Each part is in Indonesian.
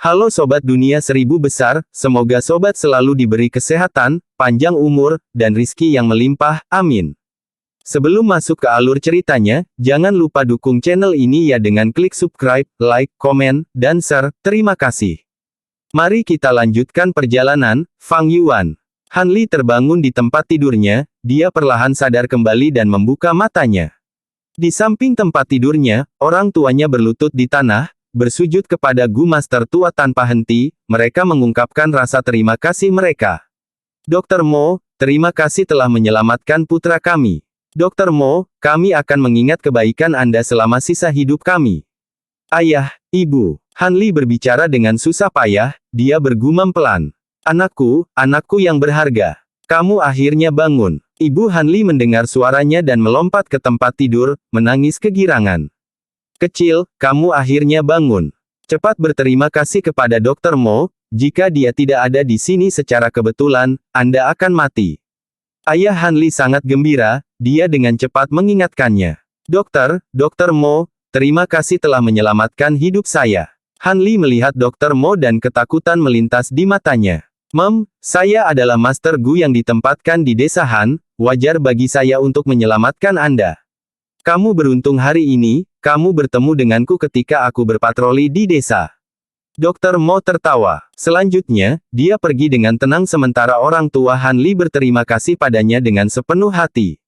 Halo Sobat Dunia Seribu Besar, semoga Sobat selalu diberi kesehatan, panjang umur, dan rizki yang melimpah, amin. Sebelum masuk ke alur ceritanya, jangan lupa dukung channel ini ya dengan klik subscribe, like, komen, dan share, terima kasih. Mari kita lanjutkan perjalanan. Fang Yuan. Han Li terbangun di tempat tidurnya, dia perlahan sadar kembali dan membuka matanya. Di samping tempat tidurnya, orang tuanya berlutut di tanah, bersujud kepada Gu Master tua tanpa henti, mereka mengungkapkan rasa terima kasih mereka. Dr. Mo, terima kasih telah menyelamatkan putra kami. Dr. Mo, kami akan mengingat kebaikan Anda selama sisa hidup kami. Ayah, Ibu. Han Li berbicara dengan susah payah, dia bergumam pelan. Anakku, anakku yang berharga. Kamu akhirnya bangun. Ibu Han Li mendengar suaranya dan melompat ke tempat tidur, menangis kegirangan. Kecil, kamu akhirnya bangun. Cepat berterima kasih kepada Dr. Mo, jika dia tidak ada di sini secara kebetulan, Anda akan mati. Ayah Han Li sangat gembira, dia dengan cepat mengingatkannya. Dr. Mo, terima kasih telah menyelamatkan hidup saya. Han Li melihat Dr. Mo dan ketakutan melintas di matanya. Saya adalah Master Gu yang ditempatkan di desa Han, wajar bagi saya untuk menyelamatkan Anda. Kamu beruntung hari ini, kamu bertemu denganku ketika aku berpatroli di desa. Dr. Mo tertawa. Selanjutnya, dia pergi dengan tenang sementara orang tua Han Li berterima kasih padanya dengan sepenuh hati.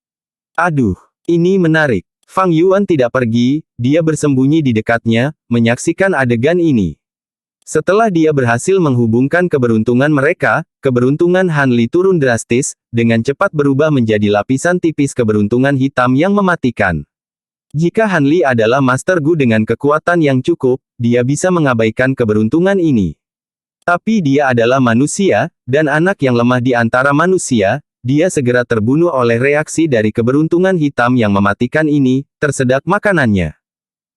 Aduh, ini menarik. Fang Yuan tidak pergi, dia bersembunyi di dekatnya, menyaksikan adegan ini. Setelah dia berhasil menghubungkan keberuntungan mereka, keberuntungan Han Li turun drastis, dengan cepat berubah menjadi lapisan tipis keberuntungan hitam yang mematikan. Jika Han Li adalah Master Gu dengan kekuatan yang cukup, dia bisa mengabaikan keberuntungan ini. Tapi dia adalah manusia, dan anak yang lemah di antara manusia, dia segera terbunuh oleh reaksi dari keberuntungan hitam yang mematikan ini, tersedak makanannya.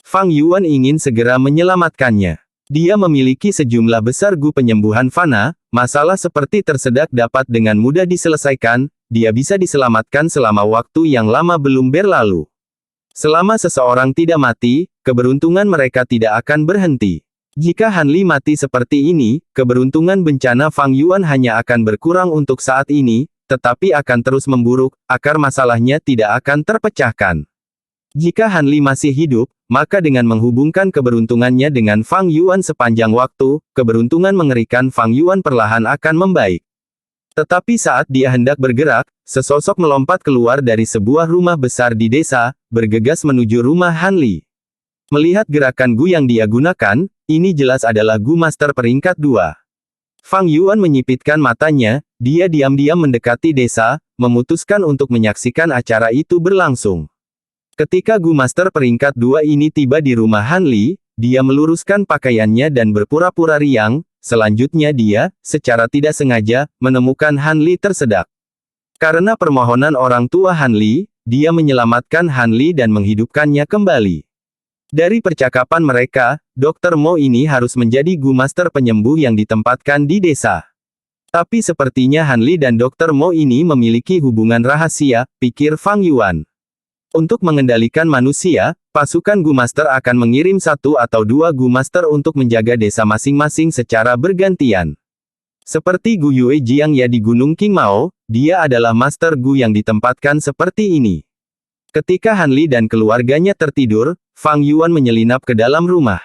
Fang Yuan ingin segera menyelamatkannya. Dia memiliki sejumlah besar Gu penyembuhan fana, masalah seperti tersedak dapat dengan mudah diselesaikan, dia bisa diselamatkan selama waktu yang lama belum berlalu. Selama seseorang tidak mati, keberuntungan mereka tidak akan berhenti. Jika Han Li mati seperti ini, keberuntungan bencana Fang Yuan hanya akan berkurang untuk saat ini, tetapi akan terus memburuk, akar masalahnya tidak akan terpecahkan. Jika Han Li masih hidup, maka dengan menghubungkan keberuntungannya dengan Fang Yuan sepanjang waktu, keberuntungan mengerikan Fang Yuan perlahan akan membaik. Tetapi saat dia hendak bergerak, sesosok melompat keluar dari sebuah rumah besar di desa, bergegas menuju rumah Han Li. Melihat gerakan Gu yang dia gunakan, ini jelas adalah Gu Master peringkat 2. Fang Yuan menyipitkan matanya, dia diam-diam mendekati desa, memutuskan untuk menyaksikan acara itu berlangsung. Ketika Gu Master peringkat 2 ini tiba di rumah Han Li, dia meluruskan pakaiannya dan berpura-pura riang. Selanjutnya dia, secara tidak sengaja, menemukan Han Li tersedak. Karena permohonan orang tua Han Li, dia menyelamatkan Han Li dan menghidupkannya kembali. Dari percakapan mereka, Dr. Mo ini harus menjadi Gu Master penyembuh yang ditempatkan di desa. Tapi sepertinya Han Li dan Dr. Mo ini memiliki hubungan rahasia, pikir Fang Yuan. Untuk mengendalikan manusia, pasukan Gu Master akan mengirim 1 atau 2 Gu Master untuk menjaga desa masing-masing secara bergantian. Seperti Gu Yue Jiang ya di Gunung Qingmao, dia adalah Master Gu yang ditempatkan seperti ini. Ketika Han Li dan keluarganya tertidur, Fang Yuan menyelinap ke dalam rumah.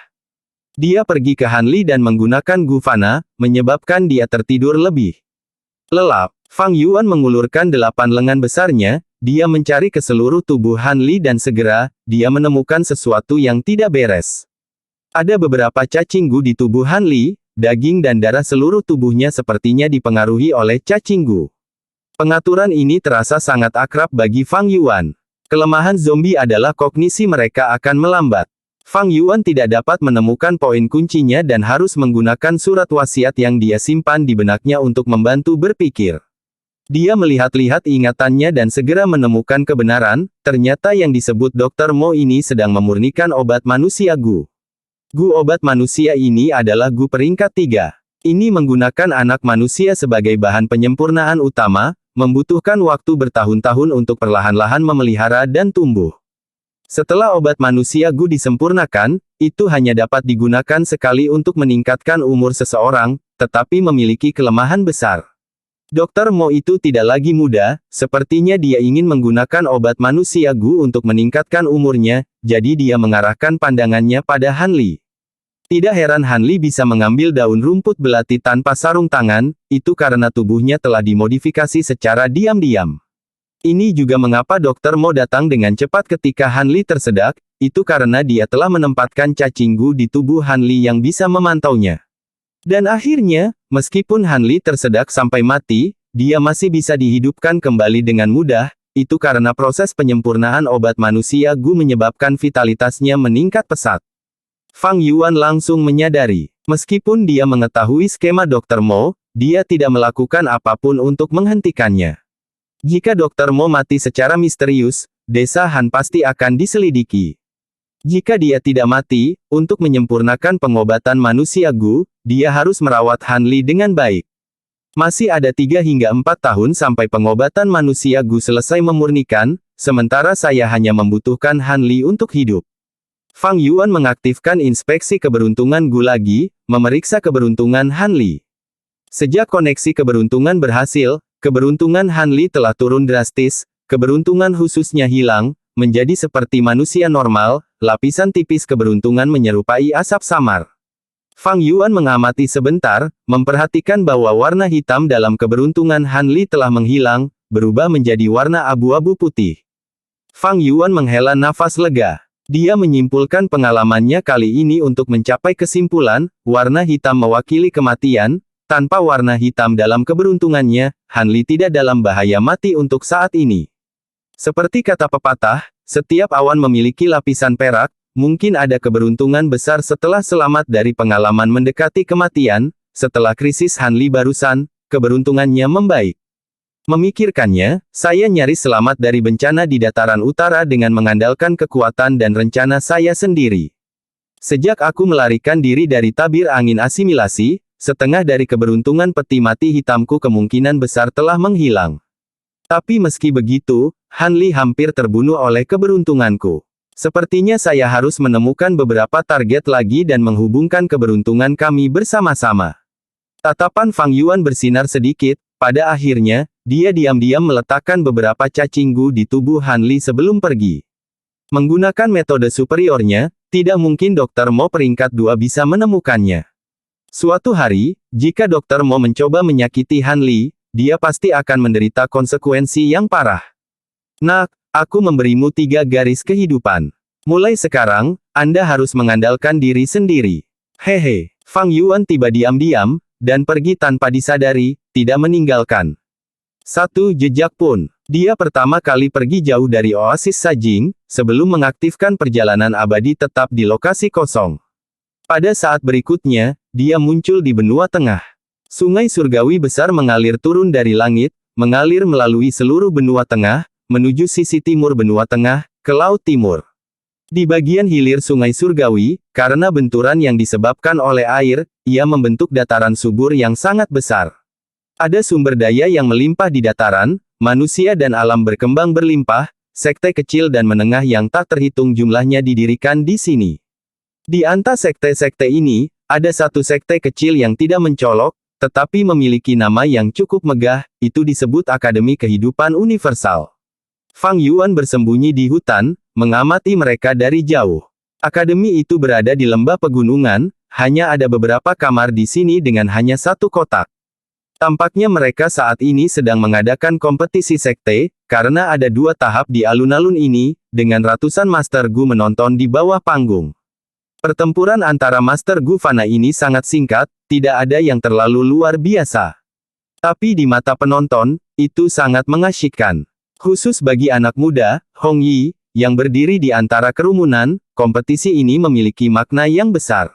Dia pergi ke Han Li dan menggunakan Gu Fana, menyebabkan dia tertidur lebih lelap. Fang Yuan mengulurkan 8 lengan besarnya, dia mencari ke seluruh tubuh Han Li dan segera, dia menemukan sesuatu yang tidak beres. Ada beberapa cacing Gu di tubuh Han Li, daging dan darah seluruh tubuhnya sepertinya dipengaruhi oleh cacing Gu. Pengaturan ini terasa sangat akrab bagi Fang Yuan. Kelemahan zombie adalah kognisi mereka akan melambat. Fang Yuan tidak dapat menemukan poin kuncinya dan harus menggunakan surat wasiat yang dia simpan di benaknya untuk membantu berpikir. Dia melihat-lihat ingatannya dan segera menemukan kebenaran, ternyata yang disebut Dr. Mo ini sedang memurnikan obat manusia Gu. Gu obat manusia ini adalah Gu peringkat 3. Ini menggunakan anak manusia sebagai bahan penyempurnaan utama, membutuhkan waktu bertahun-tahun untuk perlahan-lahan memelihara dan tumbuh. Setelah obat manusia Gu disempurnakan, itu hanya dapat digunakan sekali untuk meningkatkan umur seseorang, tetapi memiliki kelemahan besar. Dr. Mo itu tidak lagi muda, sepertinya dia ingin menggunakan obat manusia Gu untuk meningkatkan umurnya, jadi dia mengarahkan pandangannya pada Han Li. Tidak heran Han Li bisa mengambil daun rumput belati tanpa sarung tangan, itu karena tubuhnya telah dimodifikasi secara diam-diam. Ini juga mengapa Dr. Mo datang dengan cepat ketika Han Li tersedak, itu karena dia telah menempatkan cacing Gu di tubuh Han Li yang bisa memantaunya. Dan akhirnya, meskipun Han Li tersedak sampai mati, dia masih bisa dihidupkan kembali dengan mudah, itu karena proses penyempurnaan obat manusia Gu menyebabkan vitalitasnya meningkat pesat. Fang Yuan langsung menyadari, meskipun dia mengetahui skema Dr. Mo, dia tidak melakukan apapun untuk menghentikannya. Jika Dr. Mo mati secara misterius, desa Han pasti akan diselidiki. Jika dia tidak mati, untuk menyempurnakan pengobatan manusia Gu, dia harus merawat Han Li dengan baik. Masih ada 3 hingga 4 tahun sampai pengobatan manusia Gu selesai memurnikan, sementara saya hanya membutuhkan Han Li untuk hidup. Fang Yuan mengaktifkan inspeksi keberuntungan Gu lagi, memeriksa keberuntungan Han Li. Sejak koneksi keberuntungan berhasil, keberuntungan Han Li telah turun drastis, keberuntungan khususnya hilang, menjadi seperti manusia normal, lapisan tipis keberuntungan menyerupai asap samar. Fang Yuan mengamati sebentar, memperhatikan bahwa warna hitam dalam keberuntungan Han Li telah menghilang, berubah menjadi warna abu-abu putih. Fang Yuan menghela nafas lega. Dia menyimpulkan pengalamannya kali ini untuk mencapai kesimpulan, warna hitam mewakili kematian. Tanpa warna hitam dalam keberuntungannya, Han Li tidak dalam bahaya mati untuk saat ini. Seperti kata pepatah, setiap awan memiliki lapisan perak, mungkin ada keberuntungan besar setelah selamat dari pengalaman mendekati kematian, setelah krisis Han Li barusan, keberuntungannya membaik. Memikirkannya, saya nyaris selamat dari bencana di dataran utara dengan mengandalkan kekuatan dan rencana saya sendiri. Sejak aku melarikan diri dari tabir angin asimilasi, setengah dari keberuntungan peti mati hitamku kemungkinan besar telah menghilang. Tapi meski begitu, Han Li hampir terbunuh oleh keberuntunganku. Sepertinya saya harus menemukan beberapa target lagi dan menghubungkan keberuntungan kami bersama-sama. Tatapan Fang Yuan bersinar sedikit, pada akhirnya, dia diam-diam meletakkan beberapa cacing Gu di tubuh Han Li sebelum pergi. Menggunakan metode superiornya, tidak mungkin Dr. Mo peringkat 2 bisa menemukannya. Suatu hari, jika Dr. Mo mencoba menyakiti Han Li, dia pasti akan menderita konsekuensi yang parah. Nak, aku memberimu 3 garis kehidupan. Mulai sekarang, Anda harus mengandalkan diri sendiri. Hehe. Fang Yuan tiba diam-diam, dan pergi tanpa disadari, tidak meninggalkan satu jejak pun. Dia pertama kali pergi jauh dari oasis Sajing, sebelum mengaktifkan perjalanan abadi tetap di lokasi kosong. Pada saat berikutnya, dia muncul di benua tengah. Sungai surgawi besar mengalir turun dari langit, mengalir melalui seluruh benua tengah, menuju sisi timur benua tengah, ke laut timur. Di bagian hilir sungai surgawi, karena benturan yang disebabkan oleh air, ia membentuk dataran subur yang sangat besar. Ada sumber daya yang melimpah di dataran, manusia dan alam berkembang berlimpah, sekte kecil dan menengah yang tak terhitung jumlahnya didirikan di sini. Di antara sekte-sekte ini, ada satu sekte kecil yang tidak mencolok, tetapi memiliki nama yang cukup megah, itu disebut Akademi Kehidupan Universal. Fang Yuan bersembunyi di hutan, mengamati mereka dari jauh. Akademi itu berada di lembah pegunungan, hanya ada beberapa kamar di sini dengan hanya satu kotak. Tampaknya mereka saat ini sedang mengadakan kompetisi sekte, karena ada 2 tahap di alun-alun ini, dengan ratusan Master Gu menonton di bawah panggung. Pertempuran antara Master Gu Fana ini sangat singkat, tidak ada yang terlalu luar biasa. Tapi di mata penonton, itu sangat mengasyikkan. Khusus bagi anak muda, Hong Yi, yang berdiri di antara kerumunan, kompetisi ini memiliki makna yang besar.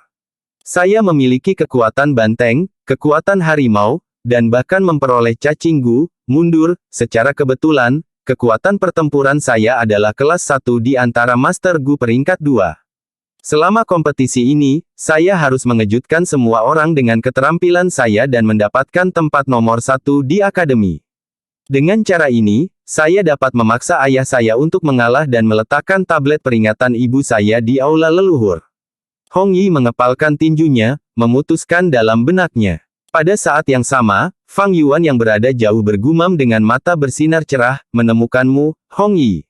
Saya memiliki kekuatan banteng, kekuatan harimau, dan bahkan memperoleh cacing Gu, mundur, secara kebetulan, kekuatan pertempuran saya adalah kelas 1 di antara Master Gu peringkat 2. Selama kompetisi ini, saya harus mengejutkan semua orang dengan keterampilan saya dan mendapatkan tempat nomor 1 di akademi. Dengan cara ini, saya dapat memaksa ayah saya untuk mengalah dan meletakkan tablet peringatan ibu saya di aula leluhur. Hong Yi mengepalkan tinjunya, memutuskan dalam benaknya. Pada saat yang sama, Fang Yuan yang berada jauh bergumam dengan mata bersinar cerah, menemukanmu, Hong Yi.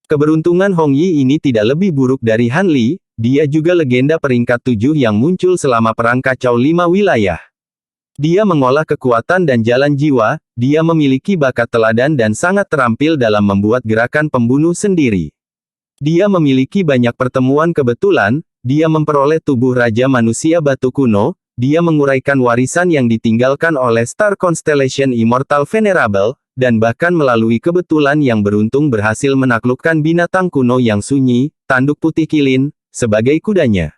Keberuntungan Hong Yi ini tidak lebih buruk dari Han Li, dia juga legenda peringkat 7 yang muncul selama perang kacau 5 wilayah. Dia mengolah kekuatan dan jalan jiwa, dia memiliki bakat teladan dan sangat terampil dalam membuat gerakan pembunuh sendiri. Dia memiliki banyak pertemuan kebetulan, dia memperoleh tubuh Raja Manusia Batu Kuno, dia menguraikan warisan yang ditinggalkan oleh Star Constellation Immortal Venerable, dan bahkan melalui kebetulan yang beruntung berhasil menaklukkan binatang kuno yang sunyi, tanduk putih kilin, sebagai kudanya.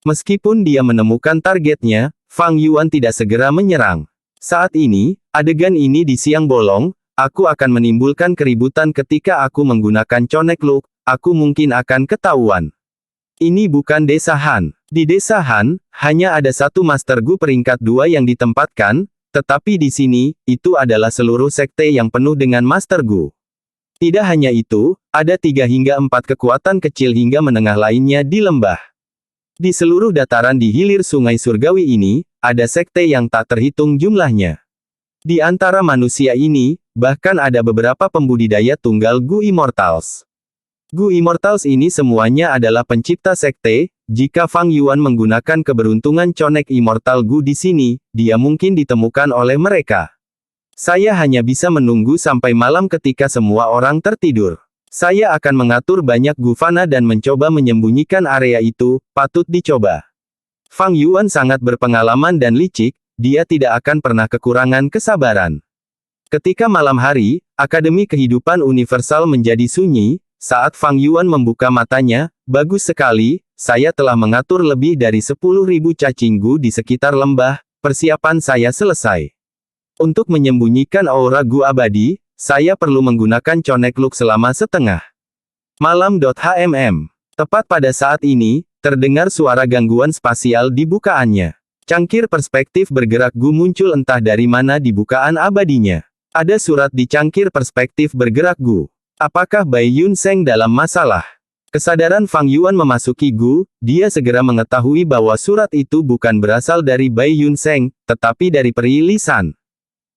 Meskipun dia menemukan targetnya, Fang Yuan tidak segera menyerang. Saat ini, adegan ini di siang bolong, aku akan menimbulkan keributan ketika aku menggunakan Connect Look, aku mungkin akan ketahuan. Ini bukan desa Han. Di desa Han, hanya ada satu Master Gu peringkat 2 yang ditempatkan, tetapi di sini, itu adalah seluruh sekte yang penuh dengan Master Gu. Tidak hanya itu, ada 3 hingga 4 kekuatan kecil hingga menengah lainnya di lembah. Di seluruh dataran di hilir sungai surgawi ini, ada sekte yang tak terhitung jumlahnya. Di antara manusia ini, bahkan ada beberapa pembudidaya tunggal Gu Immortals. Gu Immortals ini semuanya adalah pencipta sekte, jika Fang Yuan menggunakan keberuntungan Connect Immortal Gu di sini, dia mungkin ditemukan oleh mereka. Saya hanya bisa menunggu sampai malam ketika semua orang tertidur. Saya akan mengatur banyak gufana dan mencoba menyembunyikan area itu, patut dicoba. Fang Yuan sangat berpengalaman dan licik, dia tidak akan pernah kekurangan kesabaran. Ketika malam hari, Akademi Kehidupan Universal menjadi sunyi, saat Fang Yuan membuka matanya, bagus sekali, saya telah mengatur lebih dari 10.000 cacing gu di sekitar lembah, persiapan saya selesai. Untuk menyembunyikan aura gu abadi, saya perlu menggunakan Connect Look selama setengah malam.hmm. Tepat pada saat ini, terdengar suara gangguan spasial di bukaannya. Cangkir perspektif bergerak gu muncul entah dari mana di bukaan abadinya. Ada surat di cangkir perspektif bergerak gu. Apakah Bai Yun Seng dalam masalah? Kesadaran Fang Yuan memasuki gu, dia segera mengetahui bahwa surat itu bukan berasal dari Bai Yun Seng, tetapi dari Peri Lisan.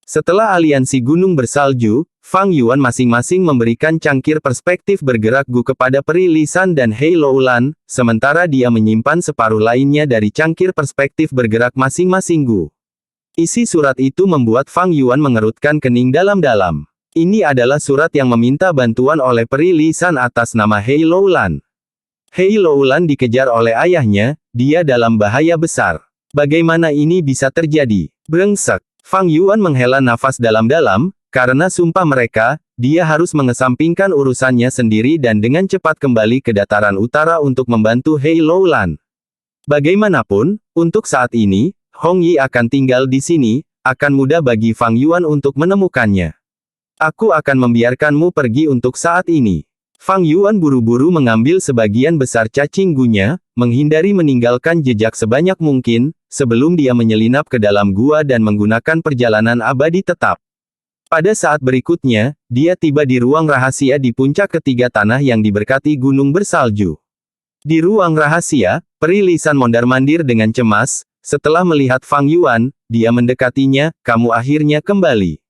Setelah aliansi gunung bersalju, Fang Yuan masing-masing memberikan cangkir perspektif bergerak gu kepada Peri Lisan dan Hei Loulan, sementara dia menyimpan separuh lainnya dari cangkir perspektif bergerak masing-masing gu. Isi surat itu membuat Fang Yuan mengerutkan kening dalam-dalam. Ini adalah surat yang meminta bantuan oleh Peri Lisan atas nama Hei Loulan. Hei Loulan dikejar oleh ayahnya, dia dalam bahaya besar. Bagaimana ini bisa terjadi? Brengsek. Fang Yuan menghela nafas dalam-dalam, karena sumpah mereka, dia harus mengesampingkan urusannya sendiri dan dengan cepat kembali ke dataran utara untuk membantu Hei Loulan. Bagaimanapun, untuk saat ini, Hong Yi akan tinggal di sini, akan mudah bagi Fang Yuan untuk menemukannya. Aku akan membiarkanmu pergi untuk saat ini. Fang Yuan buru-buru mengambil sebagian besar cacing gunya, menghindari meninggalkan jejak sebanyak mungkin, sebelum dia menyelinap ke dalam gua dan menggunakan perjalanan abadi tetap. Pada saat berikutnya, dia tiba di ruang rahasia di puncak ketiga tanah yang diberkati gunung bersalju. Di ruang rahasia, Peri Lisan mondar-mandir dengan cemas, setelah melihat Fang Yuan, dia mendekatinya, kamu akhirnya kembali.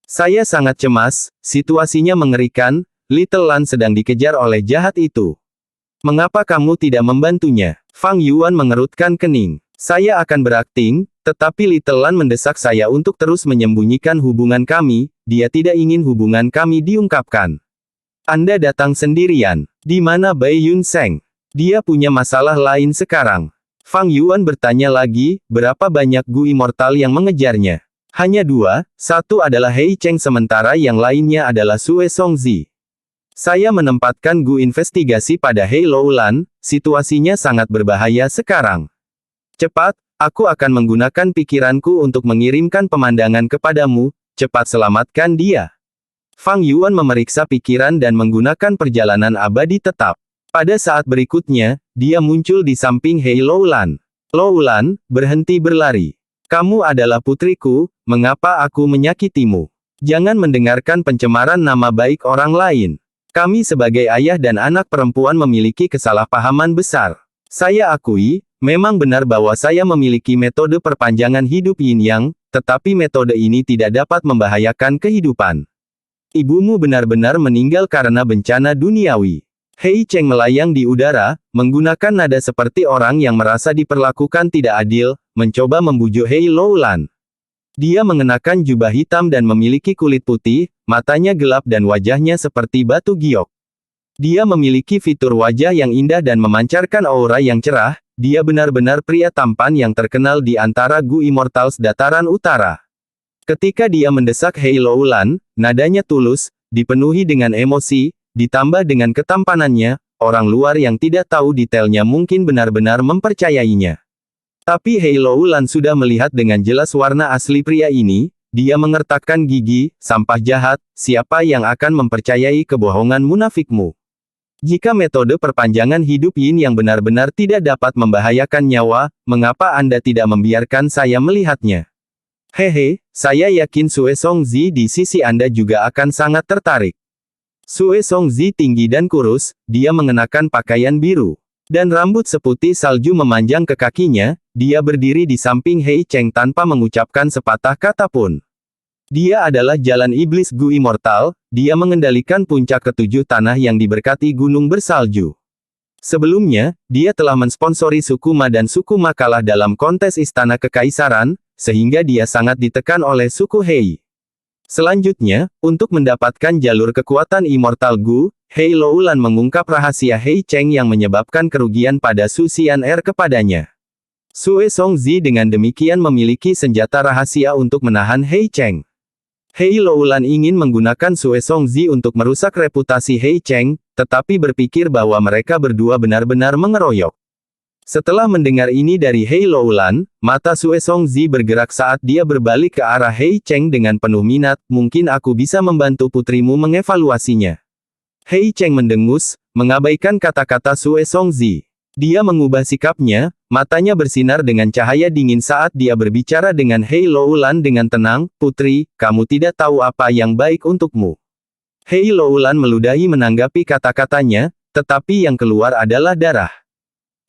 Saya sangat cemas, situasinya mengerikan, Little Lan sedang dikejar oleh jahat itu. Mengapa kamu tidak membantunya? Fang Yuan mengerutkan kening. Saya akan berakting, tetapi Little Lan mendesak saya untuk terus menyembunyikan hubungan kami, dia tidak ingin hubungan kami diungkapkan. Anda datang sendirian. Di mana Bai Yun Seng? Dia punya masalah lain sekarang. Fang Yuan bertanya lagi, berapa banyak Gu Immortal yang mengejarnya? Hanya 2, satu adalah Hei Cheng sementara yang lainnya adalah Sue Songzi. Saya menempatkan Gu investigasi pada Hei Loulan, situasinya sangat berbahaya sekarang. Cepat, aku akan menggunakan pikiranku untuk mengirimkan pemandangan kepadamu, cepat selamatkan dia. Fang Yuan memeriksa pikiran dan menggunakan perjalanan abadi tetap. Pada saat berikutnya, dia muncul di samping Hei Loulan. Loulan, berhenti berlari. Kamu adalah putriku, mengapa aku menyakitimu? Jangan mendengarkan pencemaran nama baik orang lain. Kami sebagai ayah dan anak perempuan memiliki kesalahpahaman besar. Saya akui, memang benar bahwa saya memiliki metode perpanjangan hidup Yin Yang, tetapi metode ini tidak dapat membahayakan kehidupan. Ibumu benar-benar meninggal karena bencana duniawi. Hei Cheng melayang di udara, menggunakan nada seperti orang yang merasa diperlakukan tidak adil, mencoba membujuk Hei Loulan. Dia mengenakan jubah hitam dan memiliki kulit putih, matanya gelap dan wajahnya seperti batu giok. Dia memiliki fitur wajah yang indah dan memancarkan aura yang cerah, dia benar-benar pria tampan yang terkenal di antara Gu Immortals dataran utara. Ketika dia mendesak Hei Loulan, nadanya tulus, dipenuhi dengan emosi, ditambah dengan ketampanannya, orang luar yang tidak tahu detailnya mungkin benar-benar mempercayainya. Tapi Hei Loulan sudah melihat dengan jelas warna asli pria ini, dia mengertakkan gigi, sampah jahat, siapa yang akan mempercayai kebohongan munafikmu? Jika metode perpanjangan hidup Yin yang benar-benar tidak dapat membahayakan nyawa, mengapa Anda tidak membiarkan saya melihatnya? Hehe, saya yakin Sue Songzi di sisi Anda juga akan sangat tertarik. Sue Songzi tinggi dan kurus, dia mengenakan pakaian biru. Dan rambut seputih salju memanjang ke kakinya, dia berdiri di samping Hei Cheng tanpa mengucapkan sepatah kata pun. Dia adalah jalan iblis Gu Immortal, dia mengendalikan puncak ketujuh tanah yang diberkati gunung bersalju. Sebelumnya, dia telah mensponsori suku Ma dan suku Ma kalah dalam kontes Istana Kekaisaran, sehingga dia sangat ditekan oleh suku Hei. Selanjutnya, untuk mendapatkan jalur kekuatan Immortal Gu, Hei Loulan mengungkap rahasia Hei Cheng yang menyebabkan kerugian pada Su Xian'er kepadanya. Sue Songzi dengan demikian memiliki senjata rahasia untuk menahan Hei Cheng. Hei Loulan ingin menggunakan Sue Songzi untuk merusak reputasi Hei Cheng, tetapi berpikir bahwa mereka berdua benar-benar mengeroyok. Setelah mendengar ini dari Hei Loulan, mata Sue Songzi bergerak saat dia berbalik ke arah Hei Cheng dengan penuh minat, mungkin aku bisa membantu putrimu mengevaluasinya. Hei Cheng mendengus, mengabaikan kata-kata Sue Songzi. Dia mengubah sikapnya, matanya bersinar dengan cahaya dingin saat dia berbicara dengan Hei Loulan dengan tenang, "Putri, kamu tidak tahu apa yang baik untukmu." Hei Loulan meludahi menanggapi kata-katanya, tetapi yang keluar adalah darah.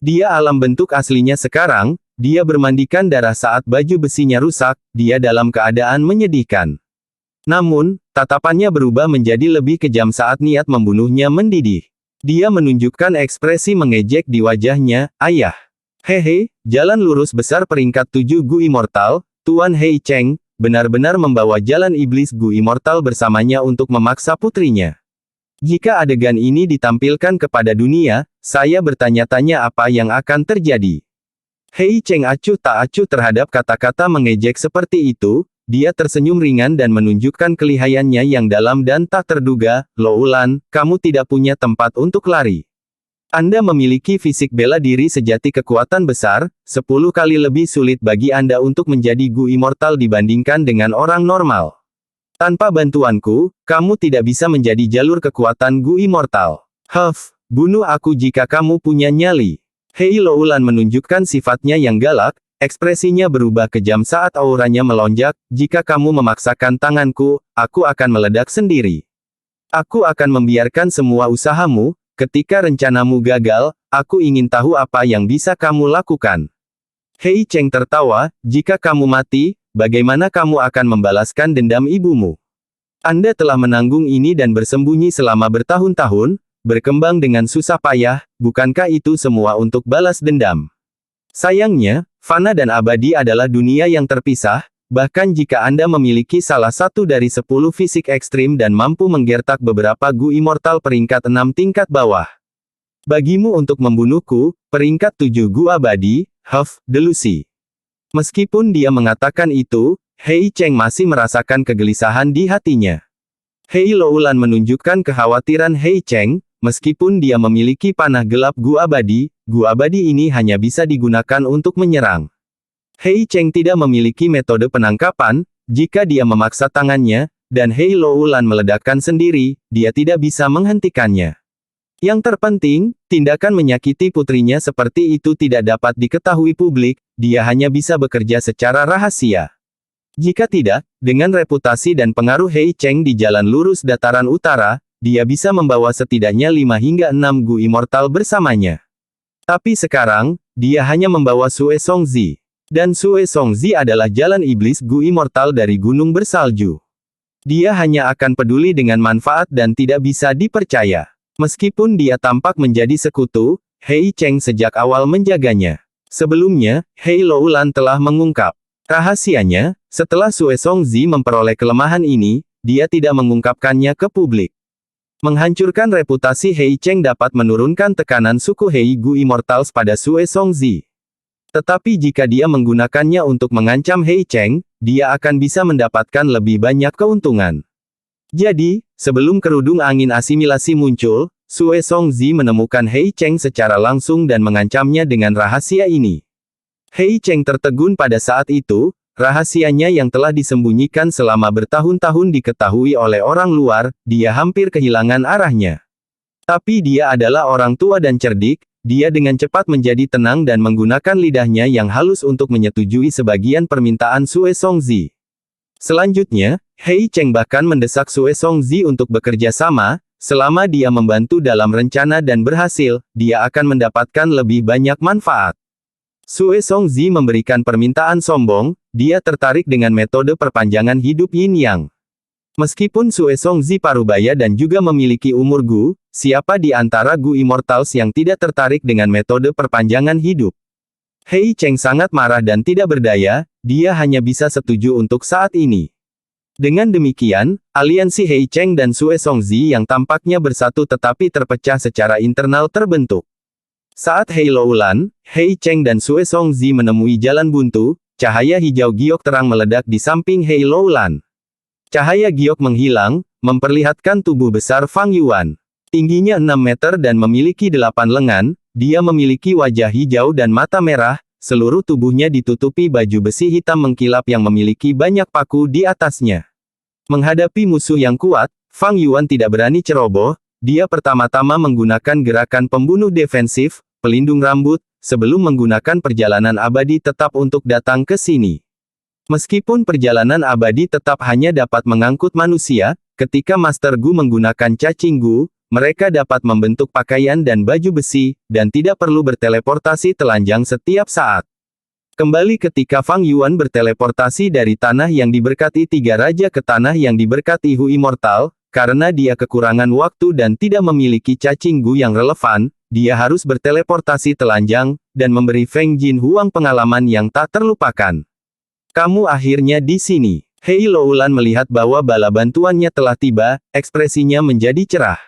Dia alam bentuk aslinya sekarang, dia bermandikan darah saat baju besinya rusak, dia dalam keadaan menyedihkan. Namun, tatapannya berubah menjadi lebih kejam saat niat membunuhnya mendidih. Dia menunjukkan ekspresi mengejek di wajahnya, "Ayah. Hehe, jalan lurus besar peringkat 7 Gu Immortal, Tuan Hei Cheng, benar-benar membawa jalan iblis Gu Immortal bersamanya untuk memaksa putrinya. Jika adegan ini ditampilkan kepada dunia, saya bertanya-tanya apa yang akan terjadi." Hei Cheng acuh tak acuh terhadap kata-kata mengejek seperti itu. Dia tersenyum ringan dan menunjukkan kelihayannya yang dalam dan tak terduga, "Loulan, kamu tidak punya tempat untuk lari. Anda memiliki fisik bela diri sejati kekuatan besar, 10 kali lebih sulit bagi Anda untuk menjadi Gu Immortal dibandingkan dengan orang normal. Tanpa bantuanku, kamu tidak bisa menjadi jalur kekuatan Gu Immortal. Bunuh aku jika kamu punya nyali." Hei Loulan menunjukkan sifatnya yang galak. Ekspresinya berubah kejam saat auranya melonjak, "Jika kamu memaksakan tanganku, aku akan meledak sendiri. Aku akan membiarkan semua usahamu, ketika rencanamu gagal, aku ingin tahu apa yang bisa kamu lakukan." Hei Cheng tertawa, "Jika kamu mati, bagaimana kamu akan membalaskan dendam ibumu? Anda telah menanggung ini dan bersembunyi selama bertahun-tahun, berkembang dengan susah payah, bukankah itu semua untuk balas dendam? Sayangnya, fana dan abadi adalah dunia yang terpisah, bahkan jika Anda memiliki salah satu dari 10 fisik ekstrim dan mampu menggertak beberapa Gu Immortal peringkat 6 tingkat bawah. Bagimu untuk membunuhku, peringkat 7 Gu abadi, delusi." Meskipun dia mengatakan itu, Hei Cheng masih merasakan kegelisahan di hatinya. Hei Loulan menunjukkan kekhawatiran Hei Cheng, meskipun dia memiliki panah gelap Gu abadi ini hanya bisa digunakan untuk menyerang. Hei Cheng tidak memiliki metode penangkapan, jika dia memaksa tangannya, dan Hei Loulan meledakkan sendiri, dia tidak bisa menghentikannya. Yang terpenting, tindakan menyakiti putrinya seperti itu tidak dapat diketahui publik, dia hanya bisa bekerja secara rahasia. Jika tidak, dengan reputasi dan pengaruh Hei Cheng di jalan lurus dataran utara, dia bisa membawa setidaknya 5 hingga 6 Gu Immortal bersamanya. Tapi sekarang, dia hanya membawa Sue Songzi. Dan Sue Songzi adalah jalan iblis Gu Immortal dari gunung bersalju. Dia hanya akan peduli dengan manfaat dan tidak bisa dipercaya. Meskipun dia tampak menjadi sekutu, Hei Cheng sejak awal menjaganya. Sebelumnya, Hei Loulan telah mengungkap rahasianya. Setelah Sue Songzi memperoleh kelemahan ini, dia tidak mengungkapkannya ke publik. Menghancurkan reputasi Hei Cheng dapat menurunkan tekanan suku Hei Gu Immortals pada Sue Songzi. Tetapi jika dia menggunakannya untuk mengancam Hei Cheng, dia akan bisa mendapatkan lebih banyak keuntungan. Jadi, sebelum kerudung angin asimilasi muncul, Sue Songzi menemukan Hei Cheng secara langsung dan mengancamnya dengan rahasia ini. Hei Cheng tertegun pada saat itu. Rahasianya yang telah disembunyikan selama bertahun-tahun diketahui oleh orang luar, dia hampir kehilangan arahnya. Tapi dia adalah orang tua dan cerdik, dia dengan cepat menjadi tenang dan menggunakan lidahnya yang halus untuk menyetujui sebagian permintaan Sue Songzi. Selanjutnya, Hei Cheng bahkan mendesak Sue Songzi untuk bekerja sama, selama dia membantu dalam rencana dan berhasil, dia akan mendapatkan lebih banyak manfaat. Sue Songzi memberikan permintaan sombong, dia tertarik dengan metode perpanjangan hidup Yin Yang. Meskipun Sue Songzi parubaya dan juga memiliki umur Gu, siapa di antara Gu Immortals yang tidak tertarik dengan metode perpanjangan hidup? Hei Cheng sangat marah dan tidak berdaya, dia hanya bisa setuju untuk saat ini. Dengan demikian, aliansi Hei Cheng dan Sue Songzi yang tampaknya bersatu tetapi terpecah secara internal terbentuk. Saat Hei Loulan, Hei Cheng dan Sue Songzi menemui jalan buntu, cahaya hijau giok terang meledak di samping Hei Loulan. Cahaya giok menghilang, memperlihatkan tubuh besar Fang Yuan. Tingginya 6 meter dan memiliki 8 lengan, dia memiliki wajah hijau dan mata merah, seluruh tubuhnya ditutupi baju besi hitam mengkilap yang memiliki banyak paku di atasnya. Menghadapi musuh yang kuat, Fang Yuan tidak berani ceroboh, dia pertama-tama menggunakan gerakan pembunuh defensif, pelindung rambut, sebelum menggunakan perjalanan abadi tetap untuk datang ke sini. Meskipun perjalanan abadi tetap hanya dapat mengangkut manusia, ketika Master Gu menggunakan cacing Gu, mereka dapat membentuk pakaian dan baju besi, dan tidak perlu berteleportasi telanjang setiap saat. Kembali ketika Fang Yuan berteleportasi dari tanah yang diberkati tiga raja ke tanah yang diberkati Hu Immortal, karena dia kekurangan waktu dan tidak memiliki cacing Gu yang relevan, dia harus berteleportasi telanjang, dan memberi Feng Jin Huang pengalaman yang tak terlupakan. Kamu akhirnya di sini. Hei Loulan melihat bahwa bala bantuannya telah tiba, ekspresinya menjadi cerah.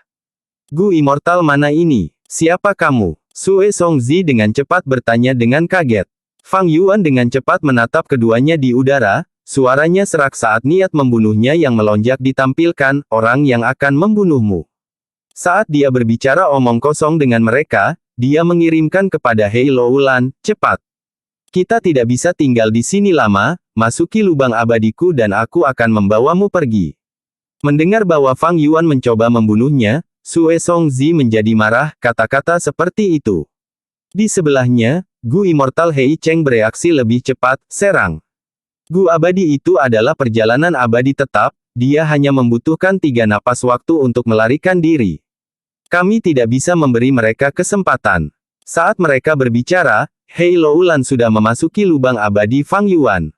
Gu Immortal mana ini? Siapa kamu? Sue Songzi dengan cepat bertanya dengan kaget. Fang Yuan dengan cepat menatap keduanya di udara, suaranya serak saat niat membunuhnya yang melonjak ditampilkan, orang yang akan membunuhmu. Saat dia berbicara omong kosong dengan mereka, dia mengirimkan kepada Hei Loulan, cepat. Kita tidak bisa tinggal di sini lama, masuki lubang abadiku dan aku akan membawamu pergi. Mendengar bahwa Fang Yuan mencoba membunuhnya, Sue Songzi menjadi marah, kata-kata seperti itu. Di sebelahnya, Gu Immortal Hei Cheng bereaksi lebih cepat, serang. Gu abadi itu adalah perjalanan abadi tetap, dia hanya membutuhkan 3 napas waktu untuk melarikan diri. Kami tidak bisa memberi mereka kesempatan. Saat mereka berbicara, Hei Loulan sudah memasuki lubang abadi Fang Yuan.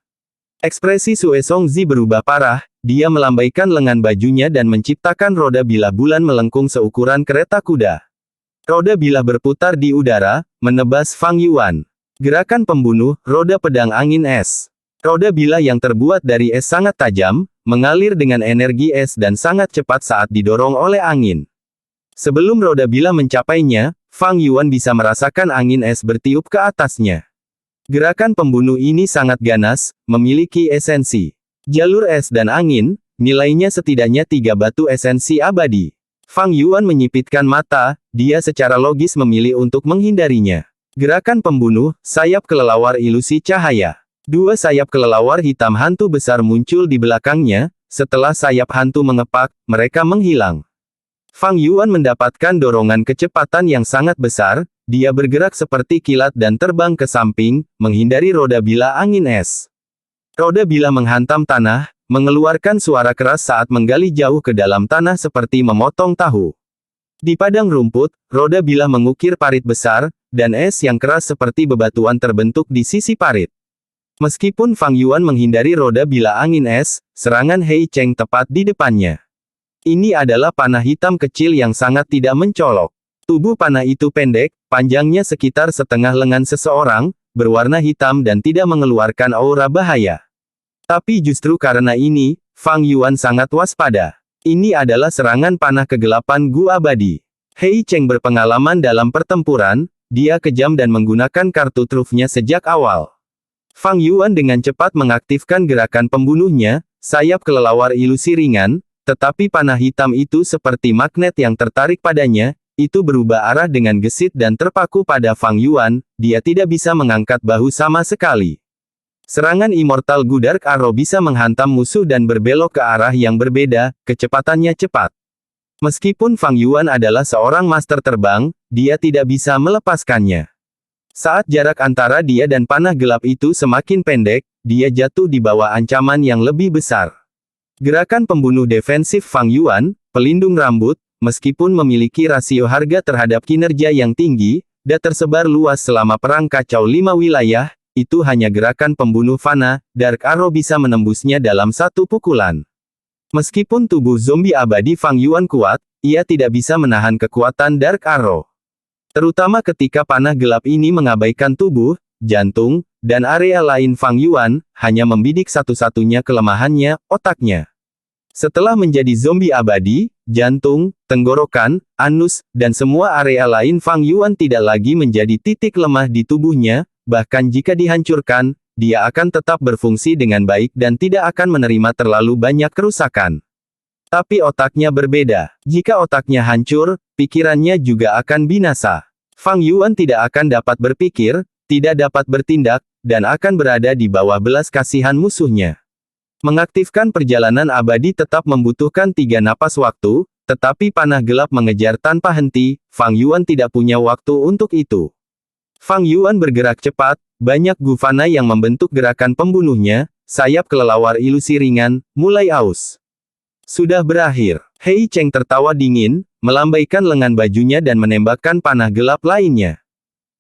Ekspresi Sue Songzi berubah parah, dia melambaikan lengan bajunya dan menciptakan roda bilah bulan melengkung seukuran kereta kuda. Roda bilah berputar di udara, menebas Fang Yuan. Gerakan pembunuh, roda pedang angin es. Roda bilah yang terbuat dari es sangat tajam, mengalir dengan energi es dan sangat cepat saat didorong oleh angin. Sebelum roda bilah mencapainya, Fang Yuan bisa merasakan angin es bertiup ke atasnya. Gerakan pembunuh ini sangat ganas, memiliki esensi jalur es dan angin, nilainya setidaknya 3 batu esensi abadi. Fang Yuan menyipitkan mata, dia secara logis memilih untuk menghindarinya. Gerakan pembunuh, sayap kelelawar ilusi cahaya. 2 sayap kelelawar hitam hantu besar muncul di belakangnya, setelah sayap hantu mengepak, mereka menghilang. Fang Yuan mendapatkan dorongan kecepatan yang sangat besar, dia bergerak seperti kilat dan terbang ke samping, menghindari roda bilah angin es. Roda bilah menghantam tanah, mengeluarkan suara keras saat menggali jauh ke dalam tanah seperti memotong tahu. Di padang rumput, roda bilah mengukir parit besar, dan es yang keras seperti bebatuan terbentuk di sisi parit. Meskipun Fang Yuan menghindari roda bilah angin es, serangan Hei Cheng tepat di depannya. Ini adalah panah hitam kecil yang sangat tidak mencolok. Tubuh panah itu pendek, panjangnya sekitar setengah lengan seseorang, berwarna hitam dan tidak mengeluarkan aura bahaya. Tapi justru karena ini, Fang Yuan sangat waspada. Ini adalah serangan panah kegelapan Gu Abadi. Hei Cheng berpengalaman dalam pertempuran, dia kejam dan menggunakan kartu trufnya sejak awal. Fang Yuan dengan cepat mengaktifkan gerakan pembunuhnya, sayap kelelawar ilusi ringan, tetapi panah hitam itu seperti magnet yang tertarik padanya. Itu berubah arah dengan gesit dan terpaku pada Fang Yuan, dia tidak bisa mengangkat bahu sama sekali. Serangan Immortal Gu Dark Arrow bisa menghantam musuh dan berbelok ke arah yang berbeda, kecepatannya cepat. Meskipun Fang Yuan adalah seorang master terbang, dia tidak bisa melepaskannya. Saat jarak antara dia dan panah gelap itu semakin pendek, dia jatuh di bawah ancaman yang lebih besar. Gerakan pembunuh defensif Fang Yuan, pelindung rambut, meskipun memiliki rasio harga terhadap kinerja yang tinggi, dan tersebar luas selama perang kacau 5 wilayah, itu hanya gerakan pembunuh fana, Dark Arrow bisa menembusnya dalam satu pukulan. Meskipun tubuh zombie abadi Fang Yuan kuat, ia tidak bisa menahan kekuatan Dark Arrow. Terutama ketika panah gelap ini mengabaikan tubuh, jantung, dan area lain Fang Yuan, hanya membidik satu-satunya kelemahannya, otaknya. Setelah menjadi zombie abadi, jantung, tenggorokan, anus, dan semua area lain Fang Yuan tidak lagi menjadi titik lemah di tubuhnya, bahkan jika dihancurkan, dia akan tetap berfungsi dengan baik dan tidak akan menerima terlalu banyak kerusakan. Tapi otaknya berbeda. Jika otaknya hancur, pikirannya juga akan binasa. Fang Yuan tidak akan dapat berpikir, tidak dapat bertindak, dan akan berada di bawah belas kasihan musuhnya. Mengaktifkan perjalanan abadi tetap membutuhkan 3 napas waktu, tetapi panah gelap mengejar tanpa henti, Fang Yuan tidak punya waktu untuk itu. Fang Yuan bergerak cepat, banyak Gu Fana yang membentuk gerakan pembunuhnya, sayap kelelawar ilusi ringan, mulai aus. Sudah berakhir. Hei Cheng tertawa dingin, melambaikan lengan bajunya dan menembakkan panah gelap lainnya.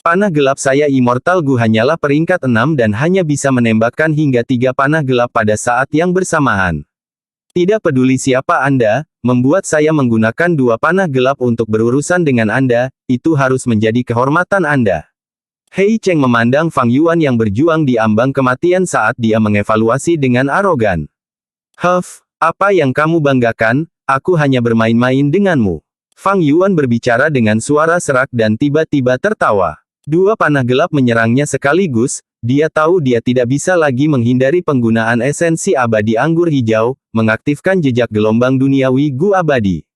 Panah gelap saya Immortal Gu hanyalah peringkat 6 dan hanya bisa menembakkan hingga 3 panah gelap pada saat yang bersamaan. Tidak peduli siapa Anda, membuat saya menggunakan 2 panah gelap untuk berurusan dengan Anda, itu harus menjadi kehormatan Anda. Hei Cheng memandang Fang Yuan yang berjuang di ambang kematian saat dia mengevaluasi dengan arogan. Huff, apa yang kamu banggakan, aku hanya bermain-main denganmu. Fang Yuan berbicara dengan suara serak dan tiba-tiba tertawa. 2 panah gelap menyerangnya sekaligus, dia tahu dia tidak bisa lagi menghindari penggunaan esensi abadi anggur hijau, mengaktifkan jejak gelombang duniawi Gu abadi.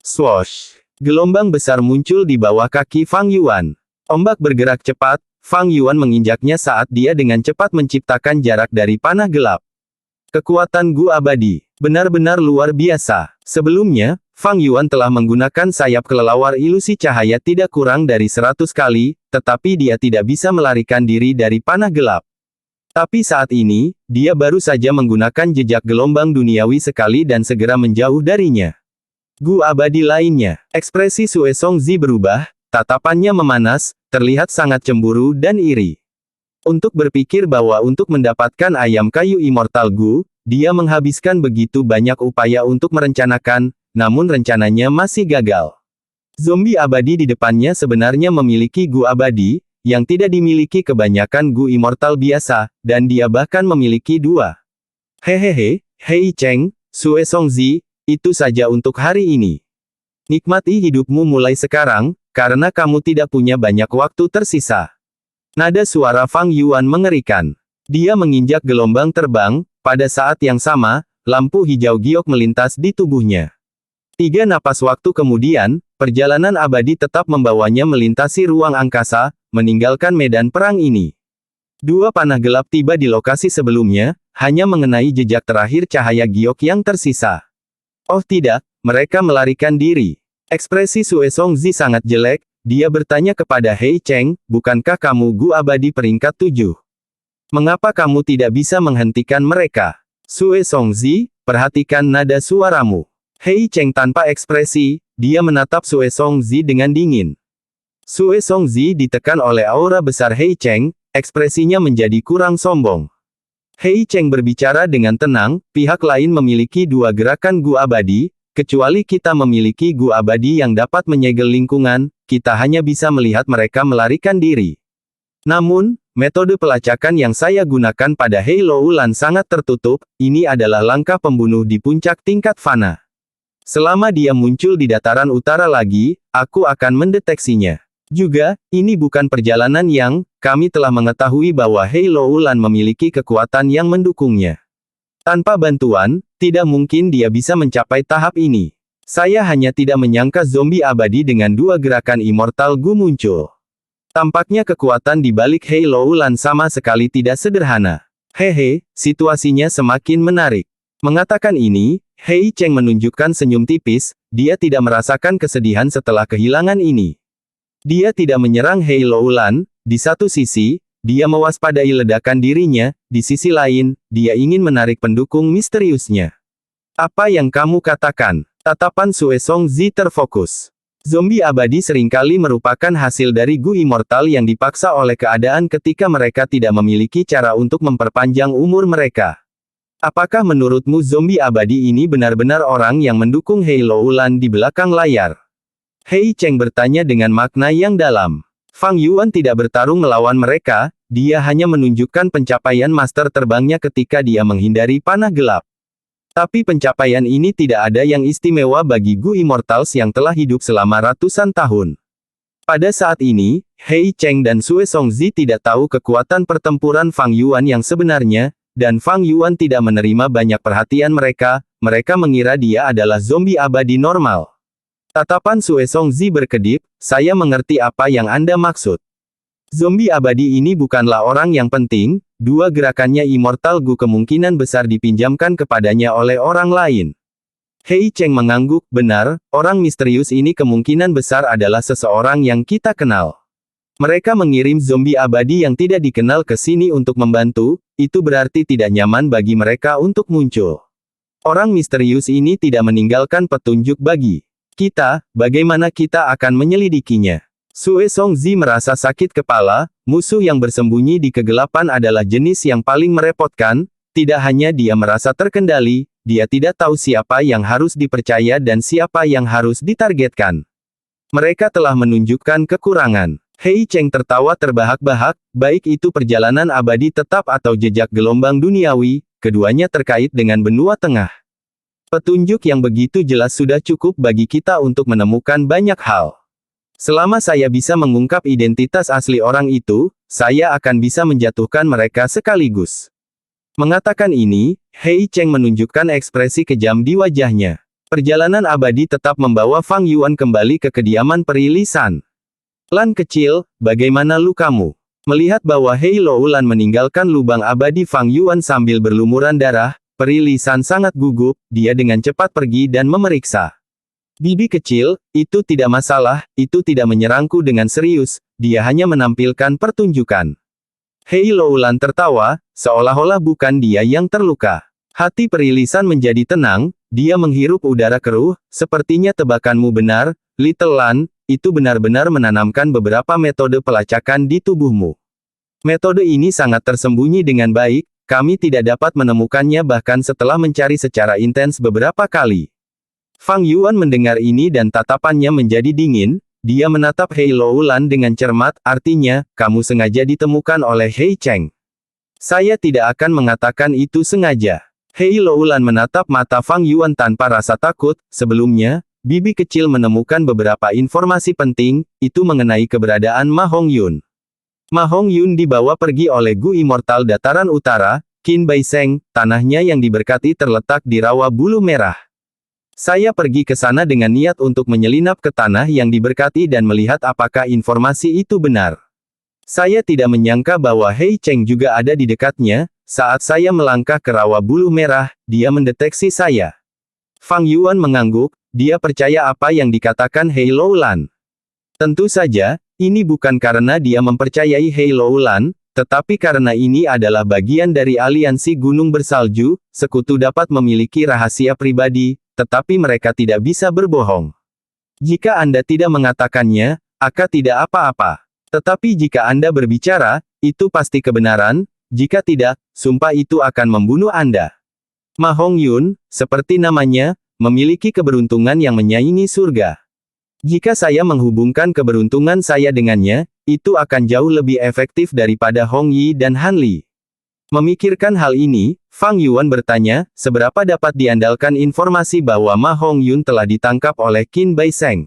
Swoosh! Gelombang besar muncul di bawah kaki Fang Yuan. Ombak bergerak cepat, Fang Yuan menginjaknya saat dia dengan cepat menciptakan jarak dari panah gelap. Kekuatan Gu abadi benar-benar luar biasa. Sebelumnya, Fang Yuan telah menggunakan sayap kelelawar ilusi cahaya tidak kurang dari 100 kali, tetapi dia tidak bisa melarikan diri dari panah gelap. Tapi saat ini, dia baru saja menggunakan jejak gelombang duniawi sekali dan segera menjauh darinya. Gu abadi lainnya, ekspresi Sue Songzi berubah, tatapannya memanas, terlihat sangat cemburu dan iri. Untuk berpikir bahwa untuk mendapatkan ayam kayu Immortal Gu, dia menghabiskan begitu banyak upaya untuk merencanakan, namun rencananya masih gagal. Zombie abadi di depannya sebenarnya memiliki Gu abadi, yang tidak dimiliki kebanyakan Gu Immortal biasa, dan dia bahkan memiliki 2. Hehehe, Hei Cheng, Sue Songzi, itu saja untuk hari ini. Nikmati hidupmu mulai sekarang, karena kamu tidak punya banyak waktu tersisa. Nada suara Fang Yuan mengerikan. Dia menginjak gelombang terbang, pada saat yang sama, lampu hijau giok melintas di tubuhnya. 3 napas waktu kemudian, perjalanan abadi tetap membawanya melintasi ruang angkasa, meninggalkan medan perang ini. 2 panah gelap tiba di lokasi sebelumnya, hanya mengenai jejak terakhir cahaya giok yang tersisa. Oh tidak, mereka melarikan diri. Ekspresi Sue Songzi sangat jelek, dia bertanya kepada Hei Cheng, bukankah kamu Gu abadi peringkat 7? Mengapa kamu tidak bisa menghentikan mereka? Sue Songzi, perhatikan nada suaramu. Hei Cheng tanpa ekspresi, dia menatap Sue Songzi dengan dingin. Sue Songzi ditekan oleh aura besar Hei Cheng, ekspresinya menjadi kurang sombong. Hei Cheng berbicara dengan tenang, pihak lain memiliki dua gerakan Gu abadi, kecuali kita memiliki Gu abadi yang dapat menyegel lingkungan, kita hanya bisa melihat mereka melarikan diri. Namun, metode pelacakan yang saya gunakan pada Hei Loulan sangat tertutup, ini adalah langkah pembunuh di puncak tingkat fana. Selama dia muncul di dataran utara lagi, aku akan mendeteksinya. Juga, ini bukan perjalanan yang, kami telah mengetahui bahwa Hei Loulan memiliki kekuatan yang mendukungnya. Tanpa bantuan, tidak mungkin dia bisa mencapai tahap ini. Saya hanya tidak menyangka zombie abadi dengan dua gerakan immortal Gu muncul. Tampaknya kekuatan di balik Hei Loulan sama sekali tidak sederhana. Hehe, situasinya semakin menarik. Mengatakan ini, Hei Cheng menunjukkan senyum tipis, dia tidak merasakan kesedihan setelah kehilangan ini. Dia tidak menyerang Hei Loulan, di satu sisi, dia mewaspadai ledakan dirinya, di sisi lain, dia ingin menarik pendukung misteriusnya. Apa yang kamu katakan? Tatapan Sue Songzi terfokus. Zombie abadi seringkali merupakan hasil dari Gu immortal yang dipaksa oleh keadaan ketika mereka tidak memiliki cara untuk memperpanjang umur mereka. Apakah menurutmu zombie abadi ini benar-benar orang yang mendukung Hei Loulan di belakang layar? Hei Cheng bertanya dengan makna yang dalam. Fang Yuan tidak bertarung melawan mereka, dia hanya menunjukkan pencapaian master terbangnya ketika dia menghindari panah gelap. Tapi pencapaian ini tidak ada yang istimewa bagi Gu Immortals yang telah hidup selama ratusan tahun. Pada saat ini, Hei Cheng dan Sue Songzi tidak tahu kekuatan pertempuran Fang Yuan yang sebenarnya, dan Fang Yuan tidak menerima banyak perhatian mereka mengira dia adalah zombie abadi normal. Tatapan Sue Songzi berkedip, saya mengerti apa yang Anda maksud. Zombie abadi ini bukanlah orang yang penting, dua gerakannya immortal Gu kemungkinan besar dipinjamkan kepadanya oleh orang lain. Hei Cheng mengangguk, benar, orang misterius ini kemungkinan besar adalah seseorang yang kita kenal. Mereka mengirim zombie abadi yang tidak dikenal ke sini untuk membantu, itu berarti tidak nyaman bagi mereka untuk muncul. Orang misterius ini tidak meninggalkan petunjuk bagi kita, bagaimana kita akan menyelidikinya? Sue Songzi merasa sakit kepala, musuh yang bersembunyi di kegelapan adalah jenis yang paling merepotkan, tidak hanya dia merasa terkendali, dia tidak tahu siapa yang harus dipercaya dan siapa yang harus ditargetkan. Mereka telah menunjukkan kekurangan. Hei Cheng tertawa terbahak-bahak, baik itu perjalanan abadi tetap atau jejak gelombang duniawi, keduanya terkait dengan benua tengah. Petunjuk yang begitu jelas sudah cukup bagi kita untuk menemukan banyak hal. Selama saya bisa mengungkap identitas asli orang itu, saya akan bisa menjatuhkan mereka sekaligus. Mengatakan ini, Hei Cheng menunjukkan ekspresi kejam di wajahnya. Perjalanan abadi tetap membawa Fang Yuan kembali ke kediaman Peri Lisan. Lan kecil, bagaimana lukamu? Melihat bahwa Hei Loulan meninggalkan lubang abadi Fang Yuan sambil berlumuran darah, Peri Lisan sangat gugup, dia dengan cepat pergi dan memeriksa. Bibi kecil, itu tidak masalah, itu tidak menyerangku dengan serius, dia hanya menampilkan pertunjukan. Hei Loulan tertawa, seolah-olah bukan dia yang terluka. Hati Peri Lisan menjadi tenang, dia menghirup udara keruh, sepertinya tebakanmu benar, Little Lan, itu benar-benar menanamkan beberapa metode pelacakan di tubuhmu. Metode ini sangat tersembunyi dengan baik, kami tidak dapat menemukannya bahkan setelah mencari secara intens beberapa kali. Fang Yuan mendengar ini dan tatapannya menjadi dingin, dia menatap Hei Loulan dengan cermat, artinya, kamu sengaja ditemukan oleh Hei Cheng. Saya tidak akan mengatakan itu sengaja. Hei Loulan menatap mata Fang Yuan tanpa rasa takut, sebelumnya, bibi kecil menemukan beberapa informasi penting, itu mengenai keberadaan Ma Hongyun. Ma Hongyun dibawa pergi oleh Gu Immortal Dataran Utara, Qin Baiseng, tanahnya yang diberkati terletak di rawa bulu merah. Saya pergi ke sana dengan niat untuk menyelinap ke tanah yang diberkati dan melihat apakah informasi itu benar. Saya tidak menyangka bahwa Hei Cheng juga ada di dekatnya, saat saya melangkah ke rawa bulu merah, dia mendeteksi saya. Fang Yuan mengangguk, dia percaya apa yang dikatakan Hei Loulan. Tentu saja, ini bukan karena dia mempercayai Hei Loulan, tetapi karena ini adalah bagian dari aliansi gunung bersalju, sekutu dapat memiliki rahasia pribadi, tetapi mereka tidak bisa berbohong. Jika Anda tidak mengatakannya, maka tidak apa-apa. Tetapi jika Anda berbicara, itu pasti kebenaran, jika tidak, sumpah itu akan membunuh Anda. Ma Hongyun, seperti namanya, memiliki keberuntungan yang menyaingi surga. Jika saya menghubungkan keberuntungan saya dengannya, itu akan jauh lebih efektif daripada Hong Yi dan Han Li. Memikirkan hal ini, Fang Yuan bertanya, seberapa dapat diandalkan informasi bahwa Ma Hongyun telah ditangkap oleh Qin Bai Sheng.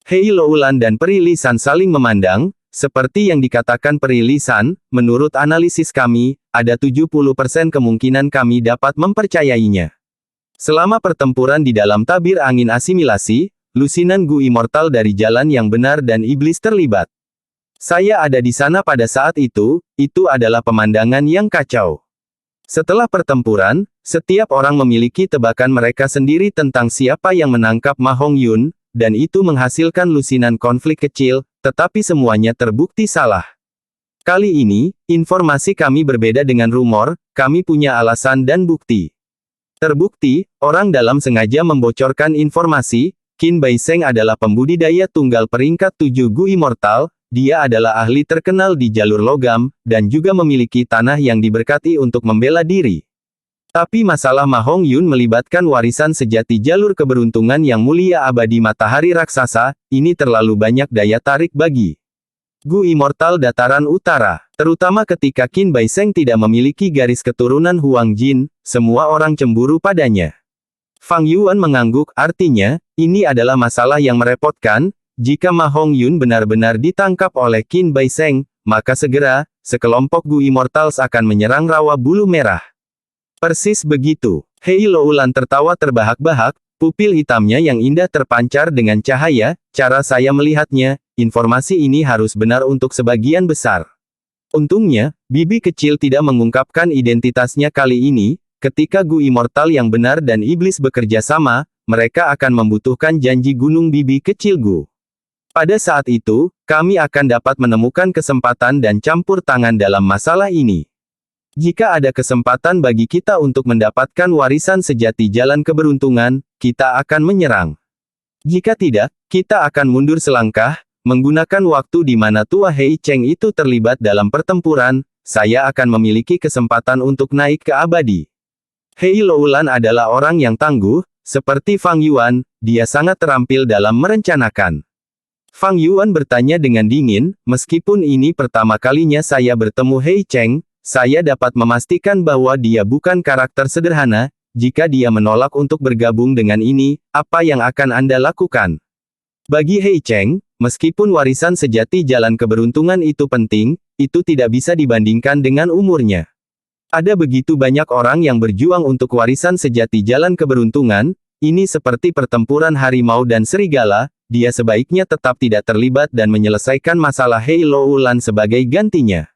Hei Loulan dan Peri Lisan saling memandang, seperti yang dikatakan Peri Lisan, menurut analisis kami, ada 70% kemungkinan kami dapat mempercayainya. Selama pertempuran di dalam tabir angin asimilasi, lusinan Gu Immortal dari jalan yang benar dan iblis terlibat. Saya ada di sana pada saat itu adalah pemandangan yang kacau. Setelah pertempuran, setiap orang memiliki tebakan mereka sendiri tentang siapa yang menangkap Ma Hongyun, dan itu menghasilkan lusinan konflik kecil, tetapi semuanya terbukti salah. Kali ini, informasi kami berbeda dengan rumor, kami punya alasan dan bukti. Terbukti, orang dalam sengaja membocorkan informasi, Qin Bai Sheng adalah pembudidaya tunggal peringkat 7 Gu Immortal, dia adalah ahli terkenal di jalur logam, dan juga memiliki tanah yang diberkati untuk membela diri. Tapi masalah Ma Hongyun melibatkan warisan sejati jalur keberuntungan yang mulia abadi matahari raksasa, ini terlalu banyak daya tarik bagi Gu Immortal dataran utara. Terutama ketika Qin Bai Sheng tidak memiliki garis keturunan Huang Jin, semua orang cemburu padanya. Fang Yuan mengangguk, artinya, ini adalah masalah yang merepotkan, jika Ma Hongyun benar-benar ditangkap oleh Qin Bai Sheng, maka segera, sekelompok Gu Immortals akan menyerang rawa bulu merah. Persis begitu. Hei Loulan tertawa terbahak-bahak, pupil hitamnya yang indah terpancar dengan cahaya, cara saya melihatnya, informasi ini harus benar untuk sebagian besar. Untungnya, bibi kecil tidak mengungkapkan identitasnya kali ini, ketika Gu Immortal yang benar dan iblis bekerja sama, mereka akan membutuhkan janji gunung bibi kecil Gu. Pada saat itu, kami akan dapat menemukan kesempatan dan campur tangan dalam masalah ini. Jika ada kesempatan bagi kita untuk mendapatkan warisan sejati jalan keberuntungan, kita akan menyerang. Jika tidak, kita akan mundur selangkah, menggunakan waktu di mana tua Hei Cheng itu terlibat dalam pertempuran, saya akan memiliki kesempatan untuk naik ke abadi. Hei Loulan adalah orang yang tangguh, seperti Fang Yuan, dia sangat terampil dalam merencanakan. Fang Yuan bertanya dengan dingin, meskipun ini pertama kalinya saya bertemu Hei Cheng, saya dapat memastikan bahwa dia bukan karakter sederhana, jika dia menolak untuk bergabung dengan ini, apa yang akan Anda lakukan? Bagi Hei Cheng, meskipun warisan sejati jalan keberuntungan itu penting, itu tidak bisa dibandingkan dengan umurnya. Ada begitu banyak orang yang berjuang untuk warisan sejati jalan keberuntungan, ini seperti pertempuran harimau dan serigala, dia sebaiknya tetap tidak terlibat dan menyelesaikan masalah Hei Loulan sebagai gantinya.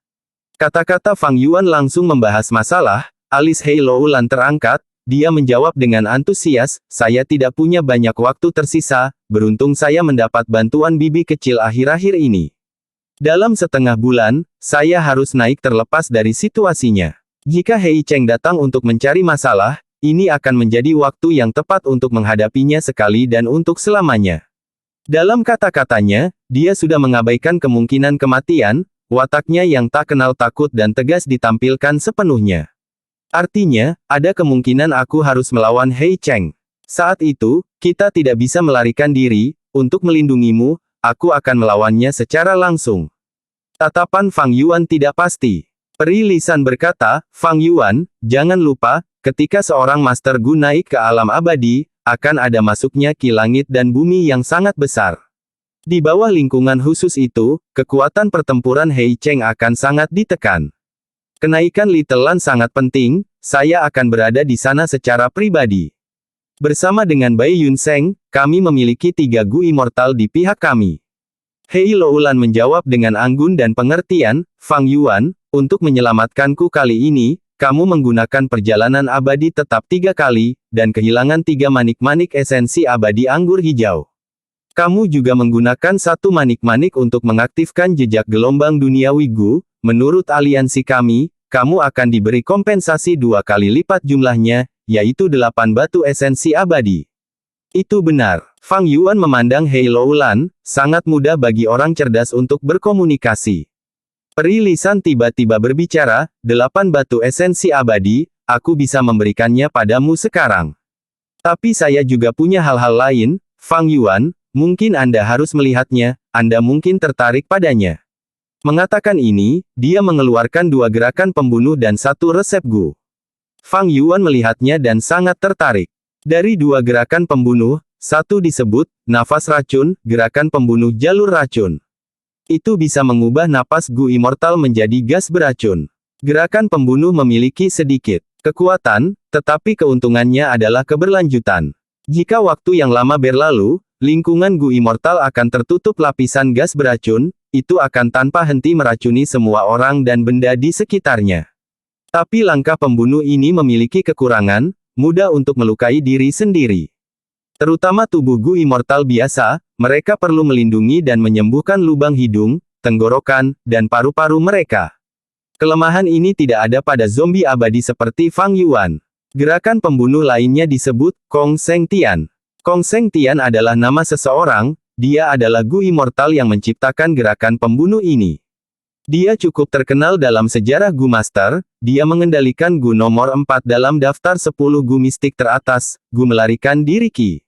Kata-kata Fang Yuan langsung membahas masalah, alis Hei Loulan terangkat, dia menjawab dengan antusias, saya tidak punya banyak waktu tersisa, beruntung saya mendapat bantuan bibi kecil akhir-akhir ini. Dalam setengah bulan, saya harus naik terlepas dari situasinya. Jika Hei Cheng datang untuk mencari masalah, ini akan menjadi waktu yang tepat untuk menghadapinya sekali dan untuk selamanya. Dalam kata-katanya, dia sudah mengabaikan kemungkinan kematian, wataknya yang tak kenal takut dan tegas ditampilkan sepenuhnya. Artinya, ada kemungkinan aku harus melawan Hei Cheng. Saat itu, kita tidak bisa melarikan diri, untuk melindungimu, aku akan melawannya secara langsung. Tatapan Fang Yuan tidak pasti. Peri Lisan berkata, Fang Yuan, jangan lupa, ketika seorang Master Gu naik ke alam abadi, akan ada masuknya ki langit dan bumi yang sangat besar. Di bawah lingkungan khusus itu, kekuatan pertempuran Hei Cheng akan sangat ditekan. Kenaikan Little Lan sangat penting, saya akan berada di sana secara pribadi. Bersama dengan Bai Yun Sheng, kami memiliki 3 Gu Immortal di pihak kami. Hei Loulan menjawab dengan anggun dan pengertian, Fang Yuan, untuk menyelamatkanku kali ini, kamu menggunakan perjalanan abadi tetap 3 kali, dan kehilangan 3 manik-manik esensi abadi anggur hijau. Kamu juga menggunakan 1 manik-manik untuk mengaktifkan jejak gelombang duniawi Gu, menurut aliansi kami, kamu akan diberi kompensasi 2 kali lipat jumlahnya, yaitu 8 batu esensi abadi. Itu benar. Fang Yuan memandang Hei Loulan, sangat mudah bagi orang cerdas untuk berkomunikasi. Peri Lisan tiba-tiba berbicara, 8 batu esensi abadi, aku bisa memberikannya padamu sekarang. Tapi saya juga punya hal-hal lain, Fang Yuan, mungkin Anda harus melihatnya, Anda mungkin tertarik padanya. Mengatakan ini, dia mengeluarkan 2 gerakan pembunuh dan 1 resep Gu. Fang Yuan melihatnya dan sangat tertarik. Dari 2 gerakan pembunuh, 1 disebut, nafas racun, gerakan pembunuh jalur racun. Itu bisa mengubah napas Gu immortal menjadi gas beracun. Gerakan pembunuh memiliki sedikit kekuatan, tetapi keuntungannya adalah keberlanjutan. Jika waktu yang lama berlalu, lingkungan Gu immortal akan tertutup lapisan gas beracun, itu akan tanpa henti meracuni semua orang dan benda di sekitarnya. Tapi langkah pembunuh ini memiliki kekurangan, mudah untuk melukai diri sendiri. Terutama tubuh Gu immortal biasa, mereka perlu melindungi dan menyembuhkan lubang hidung, tenggorokan, dan paru-paru mereka. Kelemahan ini tidak ada pada zombie abadi seperti Fang Yuan. Gerakan pembunuh lainnya disebut, Kong Seng Tian. Kong Seng Tian adalah nama seseorang, dia adalah Gu immortal yang menciptakan gerakan pembunuh ini. Dia cukup terkenal dalam sejarah Gu Master, dia mengendalikan Gu nomor 4 dalam daftar 10 Gu mistik teratas, Gu melarikan diri Qi.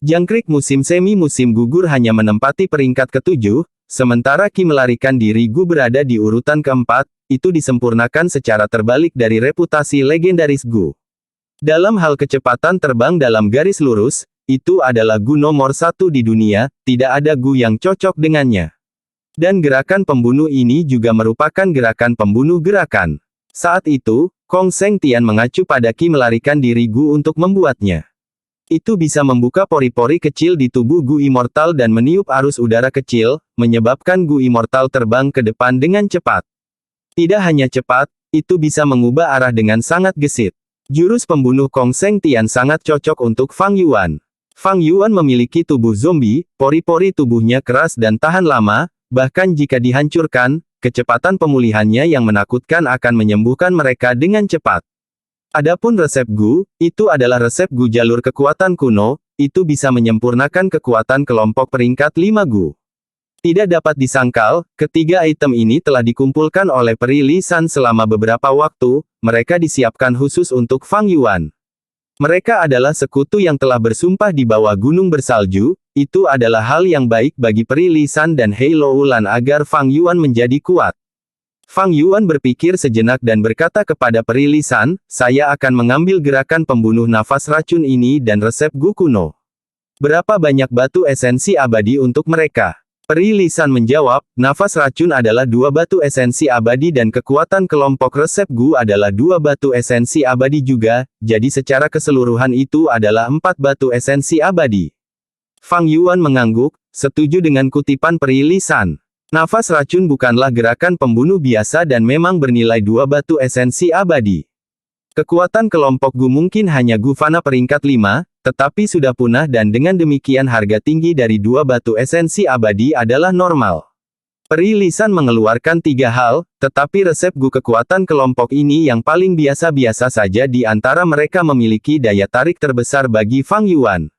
Jangkrik musim semi musim gugur hanya menempati peringkat ke-7, sementara Qi melarikan diri Gu berada di urutan ke-4, itu disempurnakan secara terbalik dari reputasi legendaris Gu. Dalam hal kecepatan terbang dalam garis lurus, itu adalah Gu nomor 1 di dunia, tidak ada Gu yang cocok dengannya. Dan gerakan pembunuh ini juga merupakan gerakan pembunuh gerakan. Saat itu, Kong Seng Tian mengacu pada Qi melarikan diri Gu untuk membuatnya. Itu bisa membuka pori-pori kecil di tubuh Gu immortal dan meniup arus udara kecil, menyebabkan Gu immortal terbang ke depan dengan cepat. Tidak hanya cepat, itu bisa mengubah arah dengan sangat gesit. Jurus pembunuh Kong Seng Tian sangat cocok untuk Fang Yuan. Fang Yuan memiliki tubuh zombie, pori-pori tubuhnya keras dan tahan lama, bahkan jika dihancurkan, kecepatan pemulihannya yang menakutkan akan menyembuhkan mereka dengan cepat. Adapun resep Gu, itu adalah resep Gu jalur kekuatan kuno, itu bisa menyempurnakan kekuatan kelompok peringkat 5 Gu. Tidak dapat disangkal, ketiga item ini telah dikumpulkan oleh Peri Lisan selama beberapa waktu, mereka disiapkan khusus untuk Fang Yuan. Mereka adalah sekutu yang telah bersumpah di bawah gunung bersalju, itu adalah hal yang baik bagi Peri Lisan dan Hei Loulan agar Fang Yuan menjadi kuat. Fang Yuan berpikir sejenak dan berkata kepada Peri Lisan, saya akan mengambil gerakan pembunuh nafas racun ini dan resep Gu kuno. Berapa banyak batu esensi abadi untuk mereka? Peri Lisan menjawab, nafas racun adalah 2 batu esensi abadi dan kekuatan kelompok resep Gu adalah 2 batu esensi abadi juga, jadi secara keseluruhan itu adalah 4 batu esensi abadi. Fang Yuan mengangguk, setuju dengan kutipan Peri Lisan. Nafas racun bukanlah gerakan pembunuh biasa dan memang bernilai 2 batu esensi abadi. Kekuatan kelompok Gu mungkin hanya Gu Fana peringkat 5, tetapi sudah punah dan dengan demikian harga tinggi dari 2 batu esensi abadi adalah normal. Peri Lisan mengeluarkan 3 hal, tetapi resep Gu kekuatan kelompok ini yang paling biasa-biasa saja di antara mereka memiliki daya tarik terbesar bagi Fang Yuan.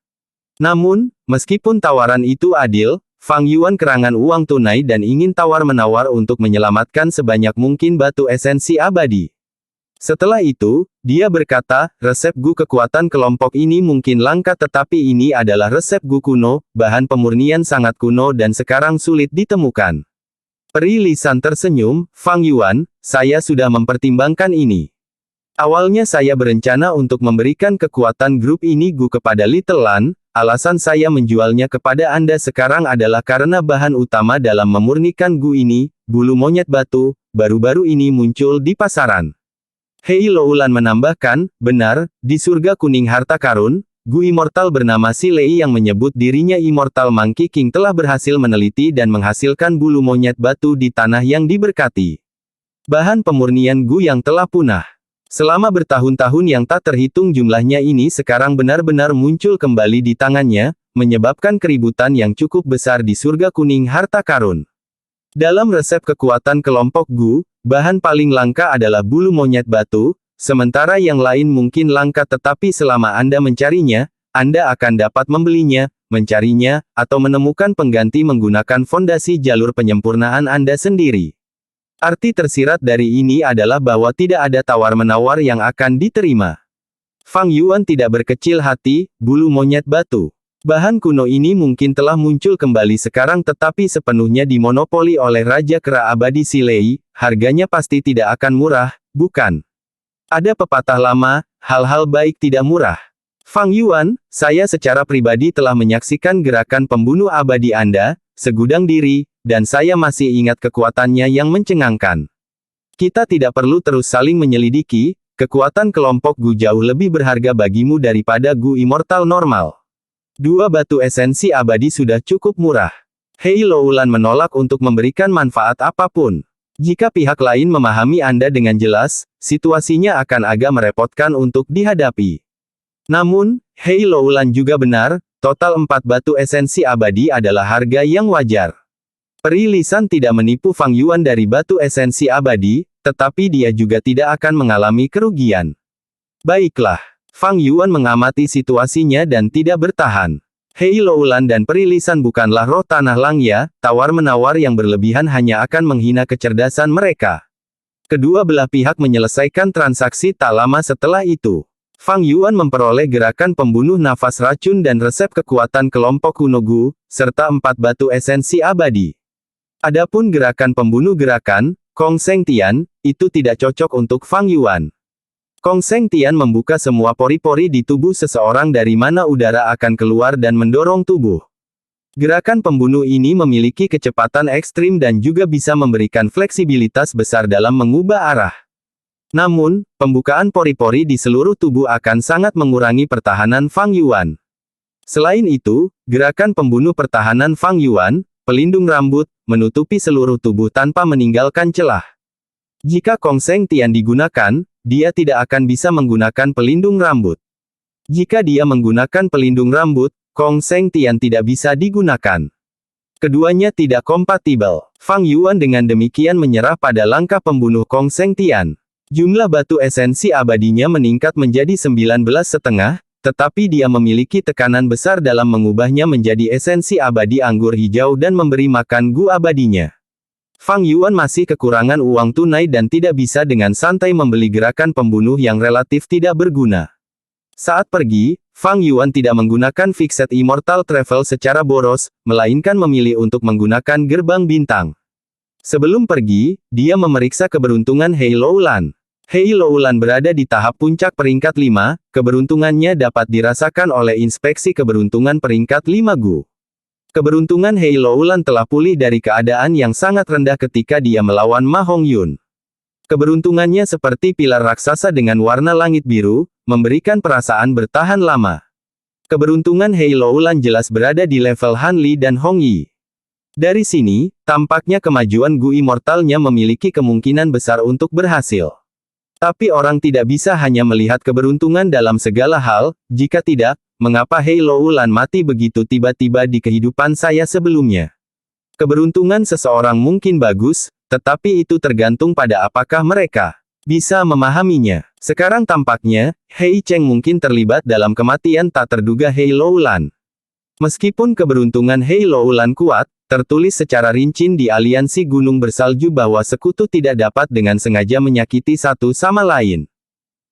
Namun, meskipun tawaran itu adil, Fang Yuan kerangan uang tunai dan ingin tawar-menawar untuk menyelamatkan sebanyak mungkin batu esensi abadi. Setelah itu, dia berkata, resep Gu kekuatan kelompok ini mungkin langka tetapi ini adalah resep Gu kuno, bahan pemurnian sangat kuno dan sekarang sulit ditemukan. Peri Lisan tersenyum, Fang Yuan, saya sudah mempertimbangkan ini. Awalnya saya berencana untuk memberikan kekuatan grup ini Gu kepada Little Lan, alasan saya menjualnya kepada Anda sekarang adalah karena bahan utama dalam memurnikan Gu ini, bulu monyet batu, baru-baru ini muncul di pasaran. Hei Loulan menambahkan, benar, di surga kuning harta karun, Gu immortal bernama Si Lei yang menyebut dirinya Immortal Monkey King telah berhasil meneliti dan menghasilkan bulu monyet batu di tanah yang diberkati. Bahan pemurnian Gu yang telah punah. Selama bertahun-tahun yang tak terhitung jumlahnya ini sekarang benar-benar muncul kembali di tangannya, menyebabkan keributan yang cukup besar di surga kuning harta karun. Dalam resep kekuatan kelompok Gu, bahan paling langka adalah bulu monyet batu, sementara yang lain mungkin langka tetapi selama Anda mencarinya, Anda akan dapat membelinya, mencarinya, atau menemukan pengganti menggunakan fondasi jalur penyempurnaan Anda sendiri. Arti tersirat dari ini adalah bahwa tidak ada tawar-menawar yang akan diterima. Fang Yuan tidak berkecil hati, bulu monyet batu. Bahan kuno ini mungkin telah muncul kembali sekarang tetapi sepenuhnya dimonopoli oleh Raja Kera Abadi Silei, harganya pasti tidak akan murah, bukan? Ada pepatah lama, hal-hal baik tidak murah. Fang Yuan, saya secara pribadi telah menyaksikan gerakan pembunuh abadi Anda, segudang diri, dan saya masih ingat kekuatannya yang mencengangkan. Kita tidak perlu terus saling menyelidiki, kekuatan kelompok Gu jauh lebih berharga bagimu daripada Gu immortal normal. 2 batu esensi abadi sudah cukup murah. Hei Loulan menolak untuk memberikan manfaat apapun. Jika pihak lain memahami Anda dengan jelas, situasinya akan agak merepotkan untuk dihadapi. Namun, Hei Loulan juga benar, total 4 batu esensi abadi adalah harga yang wajar. Peri Lisan tidak menipu Fang Yuan dari batu esensi abadi, tetapi dia juga tidak akan mengalami kerugian. Baiklah. Fang Yuan mengamati situasinya dan tidak bertahan. Hei Loulan dan Peri Lisan bukanlah roh tanah Langya, tawar-menawar yang berlebihan hanya akan menghina kecerdasan mereka. Kedua belah pihak menyelesaikan transaksi tak lama setelah itu. Fang Yuan memperoleh gerakan pembunuh nafas racun dan resep kekuatan kelompok kuno Gu, serta 4 batu esensi abadi. Adapun gerakan pembunuh gerakan, Kong Seng Tian, itu tidak cocok untuk Fang Yuan. Kong Seng Tian membuka semua pori-pori di tubuh seseorang dari mana udara akan keluar dan mendorong tubuh. Gerakan pembunuh ini memiliki kecepatan ekstrim dan juga bisa memberikan fleksibilitas besar dalam mengubah arah. Namun, pembukaan pori-pori di seluruh tubuh akan sangat mengurangi pertahanan Fang Yuan. Selain itu, gerakan pembunuh pertahanan Fang Yuan, pelindung rambut, menutupi seluruh tubuh tanpa meninggalkan celah. Jika Kong Seng Tian digunakan, dia tidak akan bisa menggunakan pelindung rambut. Jika dia menggunakan pelindung rambut, Kong Seng Tian tidak bisa digunakan. Keduanya tidak kompatibel. Fang Yuan dengan demikian menyerah pada langkah pembunuh Kong Seng Tian. Jumlah batu esensi abadinya meningkat menjadi 19,5, tetapi dia memiliki tekanan besar dalam mengubahnya menjadi esensi abadi anggur hijau dan memberi makan Gu abadinya. Fang Yuan masih kekurangan uang tunai dan tidak bisa dengan santai membeli gerakan pembunuh yang relatif tidak berguna. Saat pergi, Fang Yuan tidak menggunakan Fixed Immortal Travel secara boros, melainkan memilih untuk menggunakan gerbang bintang. Sebelum pergi, dia memeriksa keberuntungan Hei Loulan. Hei Loulan berada di tahap puncak peringkat 5, keberuntungannya dapat dirasakan oleh inspeksi keberuntungan peringkat 5 Gu. Keberuntungan Hei Loulan telah pulih dari keadaan yang sangat rendah ketika dia melawan Ma Hongyun. Keberuntungannya seperti pilar raksasa dengan warna langit biru, memberikan perasaan bertahan lama. Keberuntungan Hei Loulan jelas berada di level Han Li dan Hong Yi. Dari sini, tampaknya kemajuan Gu immortalnya memiliki kemungkinan besar untuk berhasil. Tapi orang tidak bisa hanya melihat keberuntungan dalam segala hal, jika tidak, mengapa Hei Loulan mati begitu tiba-tiba di kehidupan saya sebelumnya? Keberuntungan seseorang mungkin bagus, tetapi itu tergantung pada apakah mereka bisa memahaminya. Sekarang tampaknya, Hei Cheng mungkin terlibat dalam kematian tak terduga Hei Loulan. Meskipun keberuntungan Hei Loulan kuat, tertulis secara rinci di aliansi gunung bersalju bahwa sekutu tidak dapat dengan sengaja menyakiti satu sama lain.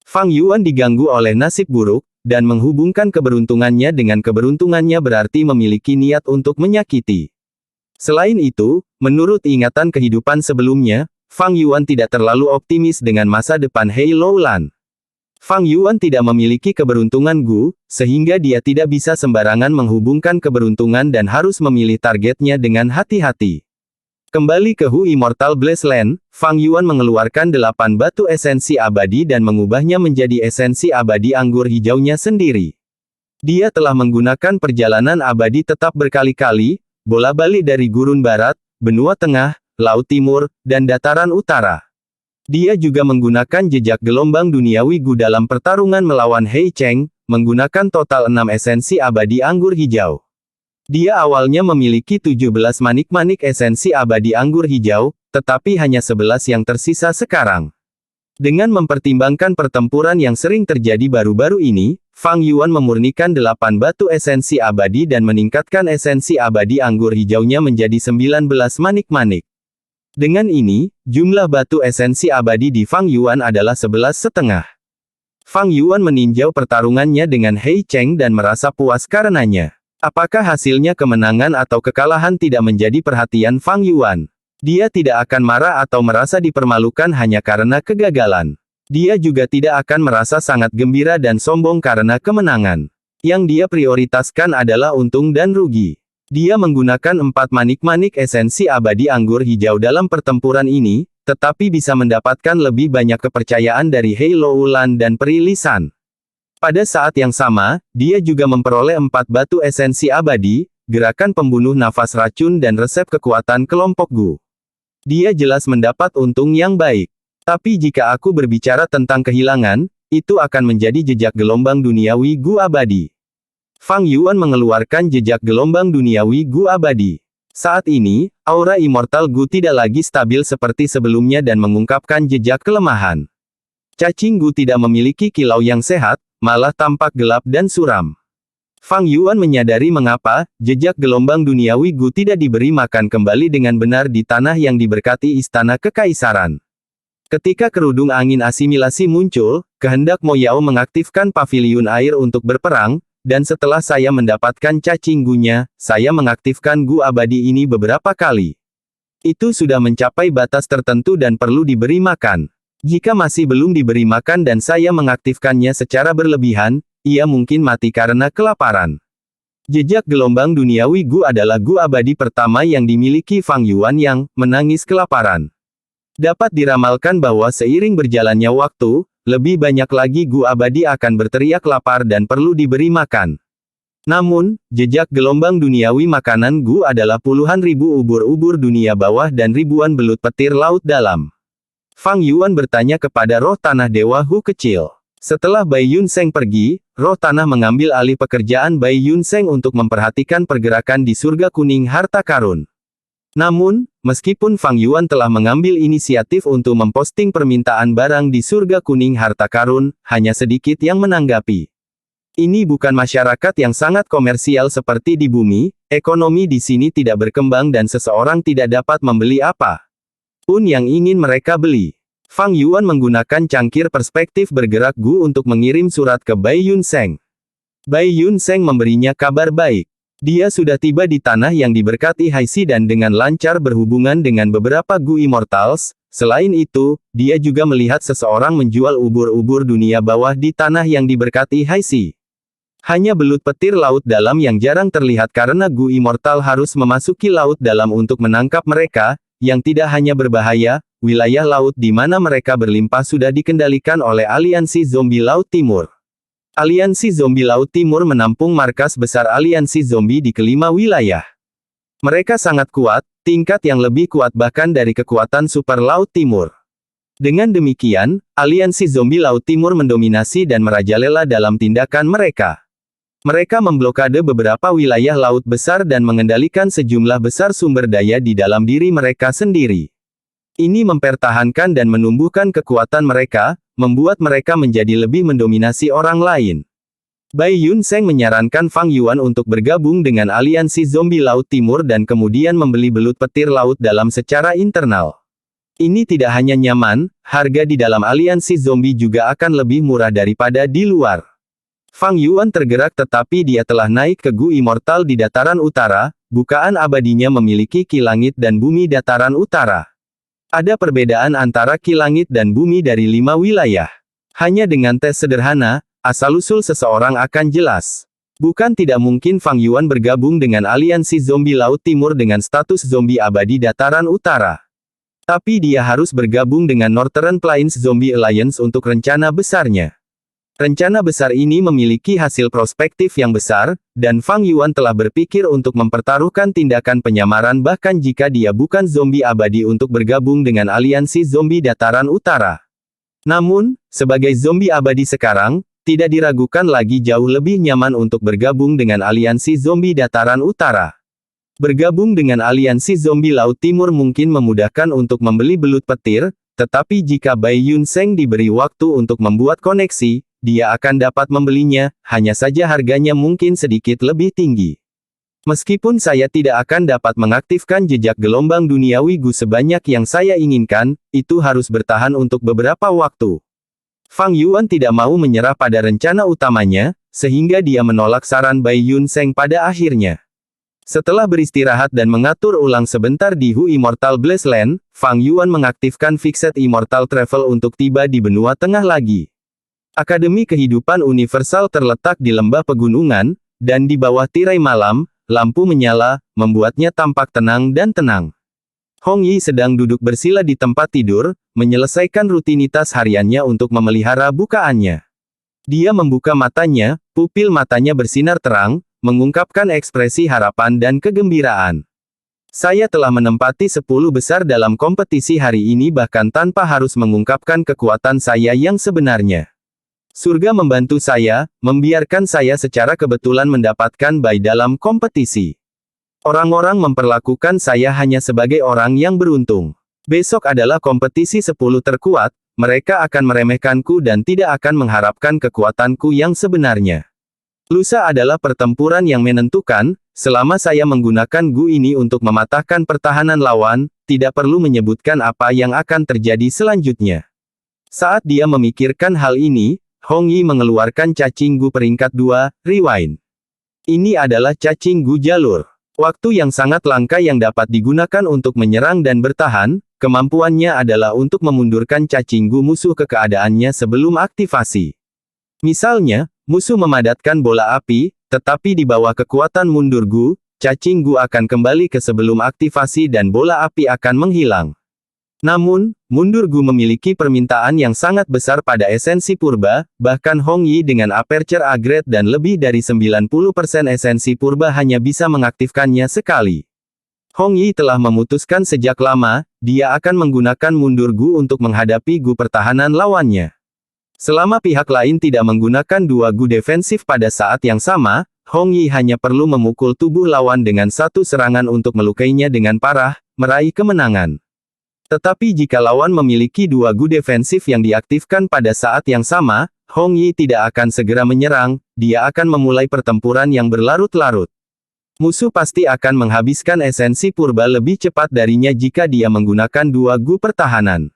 Fang Yuan diganggu oleh nasib buruk, dan menghubungkan keberuntungannya dengan keberuntungannya berarti memiliki niat untuk menyakiti. Selain itu, menurut ingatan kehidupan sebelumnya, Fang Yuan tidak terlalu optimis dengan masa depan Hei Loulan. Fang Yuan tidak memiliki keberuntungan Gu, sehingga dia tidak bisa sembarangan menghubungkan keberuntungan dan harus memilih targetnya dengan hati-hati. Kembali ke Hu Immortal Blazeland, Fang Yuan mengeluarkan 8 batu esensi abadi dan mengubahnya menjadi esensi abadi anggur hijaunya sendiri. Dia telah menggunakan perjalanan abadi tetap berkali-kali, bola-balik dari gurun barat, benua tengah, laut timur, dan dataran utara. Dia juga menggunakan jejak gelombang duniawi Gu dalam pertarungan melawan Hei Cheng, menggunakan total 6 esensi abadi anggur hijau. Dia awalnya memiliki 17 manik-manik esensi abadi anggur hijau, tetapi hanya 11 yang tersisa sekarang. Dengan mempertimbangkan pertempuran yang sering terjadi baru-baru ini, Fang Yuan memurnikan 8 batu esensi abadi dan meningkatkan esensi abadi anggur hijaunya menjadi 19 manik-manik. Dengan ini, jumlah batu esensi abadi di Fang Yuan adalah 11,5. Fang Yuan meninjau pertarungannya dengan Hei Cheng dan merasa puas karenanya. Apakah hasilnya kemenangan atau kekalahan tidak menjadi perhatian Fang Yuan. Dia tidak akan marah atau merasa dipermalukan hanya karena kegagalan. Dia juga tidak akan merasa sangat gembira dan sombong karena kemenangan. Yang dia prioritaskan adalah untung dan rugi. Dia menggunakan 4 manik-manik esensi abadi anggur hijau dalam pertempuran ini, tetapi bisa mendapatkan lebih banyak kepercayaan dari Hei Loulan dan Peri Lisan. Pada saat yang sama, dia juga memperoleh 4 batu esensi abadi, gerakan pembunuh nafas racun dan resep kekuatan kelompok Gu. Dia jelas mendapat untung yang baik. Tapi jika aku berbicara tentang kehilangan, itu akan menjadi jejak gelombang duniawi Gu abadi. Fang Yuan mengeluarkan jejak gelombang duniawi Gu abadi. Saat ini, aura immortal Gu tidak lagi stabil seperti sebelumnya dan mengungkapkan jejak kelemahan. Cacing Gu tidak memiliki kilau yang sehat, malah tampak gelap dan suram. Fang Yuan menyadari mengapa jejak gelombang duniawi Gu tidak diberi makan kembali dengan benar di tanah yang diberkati Istana Kekaisaran. Ketika kerudung angin asimilasi muncul, kehendak Mo Yao mengaktifkan paviliun air untuk berperang, dan setelah saya mendapatkan cacing Gu-nya, saya mengaktifkan Gu abadi ini beberapa kali. Itu sudah mencapai batas tertentu dan perlu diberi makan. Jika masih belum diberi makan dan saya mengaktifkannya secara berlebihan, ia mungkin mati karena kelaparan. Jejak gelombang duniawi Gu adalah Gu abadi pertama yang dimiliki Fang Yuan yang menangis kelaparan. Dapat diramalkan bahwa seiring berjalannya waktu, lebih banyak lagi Gu abadi akan berteriak lapar dan perlu diberi makan. Namun, jejak gelombang duniawi makanan Gu adalah puluhan ribu ubur-ubur dunia bawah dan ribuan belut petir laut dalam. Fang Yuan bertanya kepada roh tanah Dewa Hu kecil. Setelah Bai Yun Seng pergi, roh tanah mengambil alih pekerjaan Bai Yun Seng untuk memperhatikan pergerakan di surga kuning harta karun. Namun, meskipun Fang Yuan telah mengambil inisiatif untuk memposting permintaan barang di surga kuning harta karun, hanya sedikit yang menanggapi. Ini bukan masyarakat yang sangat komersial seperti di bumi, ekonomi di sini tidak berkembang dan seseorang tidak dapat membeli apa pun yang ingin mereka beli. Fang Yuan menggunakan cangkir perspektif bergerak Gu untuk mengirim surat ke Bai Yun Seng. Bai Yun Seng memberinya kabar baik. Dia sudah tiba di tanah yang diberkati Haixi dan dengan lancar berhubungan dengan beberapa Gu Immortals. Selain itu, dia juga melihat seseorang menjual ubur-ubur dunia bawah di tanah yang diberkati Haixi. Hanya belut petir laut dalam yang jarang terlihat karena Gu Immortal harus memasuki laut dalam untuk menangkap mereka, yang tidak hanya berbahaya, wilayah laut di mana mereka berlimpah sudah dikendalikan oleh Aliansi Zombie Laut Timur. Aliansi Zombie Laut Timur menampung markas besar Aliansi Zombie di kelima wilayah. Mereka sangat kuat, tingkat yang lebih kuat bahkan dari kekuatan Super Laut Timur. Dengan demikian, Aliansi Zombie Laut Timur mendominasi dan merajalela dalam tindakan mereka. Mereka memblokade beberapa wilayah laut besar dan mengendalikan sejumlah besar sumber daya di dalam diri mereka sendiri. Ini mempertahankan dan menumbuhkan kekuatan mereka, membuat mereka menjadi lebih mendominasi orang lain. Bai Yun Seng menyarankan Fang Yuan untuk bergabung dengan Aliansi Zombie Laut Timur dan kemudian membeli belut petir laut dalam secara internal. Ini tidak hanya nyaman, harga di dalam Aliansi Zombie juga akan lebih murah daripada di luar. Fang Yuan tergerak tetapi dia telah naik ke Gu Immortal di dataran utara, bukaan abadinya memiliki ki langit dan bumi dataran utara. Ada perbedaan antara ki langit dan bumi dari 5 wilayah. Hanya dengan tes sederhana, asal-usul seseorang akan jelas. Bukan tidak mungkin Fang Yuan bergabung dengan Aliansi Zombie Laut Timur dengan status zombie abadi dataran utara. Tapi dia harus bergabung dengan Northern Plains Zombie Alliance untuk rencana besarnya. Rencana besar ini memiliki hasil prospektif yang besar, dan Fang Yuan telah berpikir untuk mempertaruhkan tindakan penyamaran bahkan jika dia bukan zombie abadi untuk bergabung dengan Aliansi Zombie Dataran Utara. Namun, sebagai zombie abadi sekarang, tidak diragukan lagi jauh lebih nyaman untuk bergabung dengan aliansi zombie dataran utara. Bergabung dengan aliansi zombie Laut Timur mungkin memudahkan untuk membeli belut petir, tetapi jika Bai Yun Seng diberi waktu untuk membuat koneksi, dia akan dapat membelinya, hanya saja harganya mungkin sedikit lebih tinggi. Meskipun saya tidak akan dapat mengaktifkan jejak gelombang duniawi Gu sebanyak yang saya inginkan, itu harus bertahan untuk beberapa waktu. Fang Yuan tidak mau menyerah pada rencana utamanya, sehingga dia menolak saran Bai Yun Seng pada akhirnya. Setelah beristirahat dan mengatur ulang sebentar di Hu Immortal Blaze Land, Fang Yuan mengaktifkan Fixed Immortal Travel untuk tiba di benua tengah lagi. Akademi Kehidupan Universal terletak di lembah pegunungan, dan di bawah tirai malam, lampu menyala, membuatnya tampak tenang dan tenang. Hong Yi sedang duduk bersila di tempat tidur, menyelesaikan rutinitas hariannya untuk memelihara bukaannya. Dia membuka matanya, pupil matanya bersinar terang, mengungkapkan ekspresi harapan dan kegembiraan. Saya telah menempati 10 besar dalam kompetisi hari ini bahkan tanpa harus mengungkapkan kekuatan saya yang sebenarnya. Surga membantu saya, membiarkan saya secara kebetulan mendapatkan Bai dalam kompetisi. Orang-orang memperlakukan saya hanya sebagai orang yang beruntung. Besok adalah kompetisi 10 terkuat, mereka akan meremehkanku dan tidak akan mengharapkan kekuatanku yang sebenarnya. Lusa adalah pertempuran yang menentukan, selama saya menggunakan Gu ini untuk mematahkan pertahanan lawan, tidak perlu menyebutkan apa yang akan terjadi selanjutnya. Saat dia memikirkan hal ini, Hong Yi mengeluarkan cacing Gu peringkat 2, Rewind. Ini adalah cacing Gu jalur. Waktu yang sangat langka yang dapat digunakan untuk menyerang dan bertahan, kemampuannya adalah untuk memundurkan cacing Gu musuh ke keadaannya sebelum aktivasi. Misalnya, musuh memadatkan bola api, tetapi di bawah kekuatan mundur Gu, cacing Gu akan kembali ke sebelum aktivasi dan bola api akan menghilang. Namun, mundur Gu memiliki permintaan yang sangat besar pada esensi purba, bahkan Hong Yi dengan aperture agret dan lebih dari 90% esensi purba hanya bisa mengaktifkannya sekali. Hong Yi telah memutuskan sejak lama, dia akan menggunakan mundur Gu untuk menghadapi Gu pertahanan lawannya. Selama pihak lain tidak menggunakan 2 Gu defensif pada saat yang sama, Hong Yi hanya perlu memukul tubuh lawan dengan satu serangan untuk melukainya dengan parah, meraih kemenangan. Tetapi jika lawan memiliki 2 Gu defensif yang diaktifkan pada saat yang sama, Hong Yi tidak akan segera menyerang, dia akan memulai pertempuran yang berlarut-larut. Musuh pasti akan menghabiskan esensi purba lebih cepat darinya jika dia menggunakan 2 Gu pertahanan.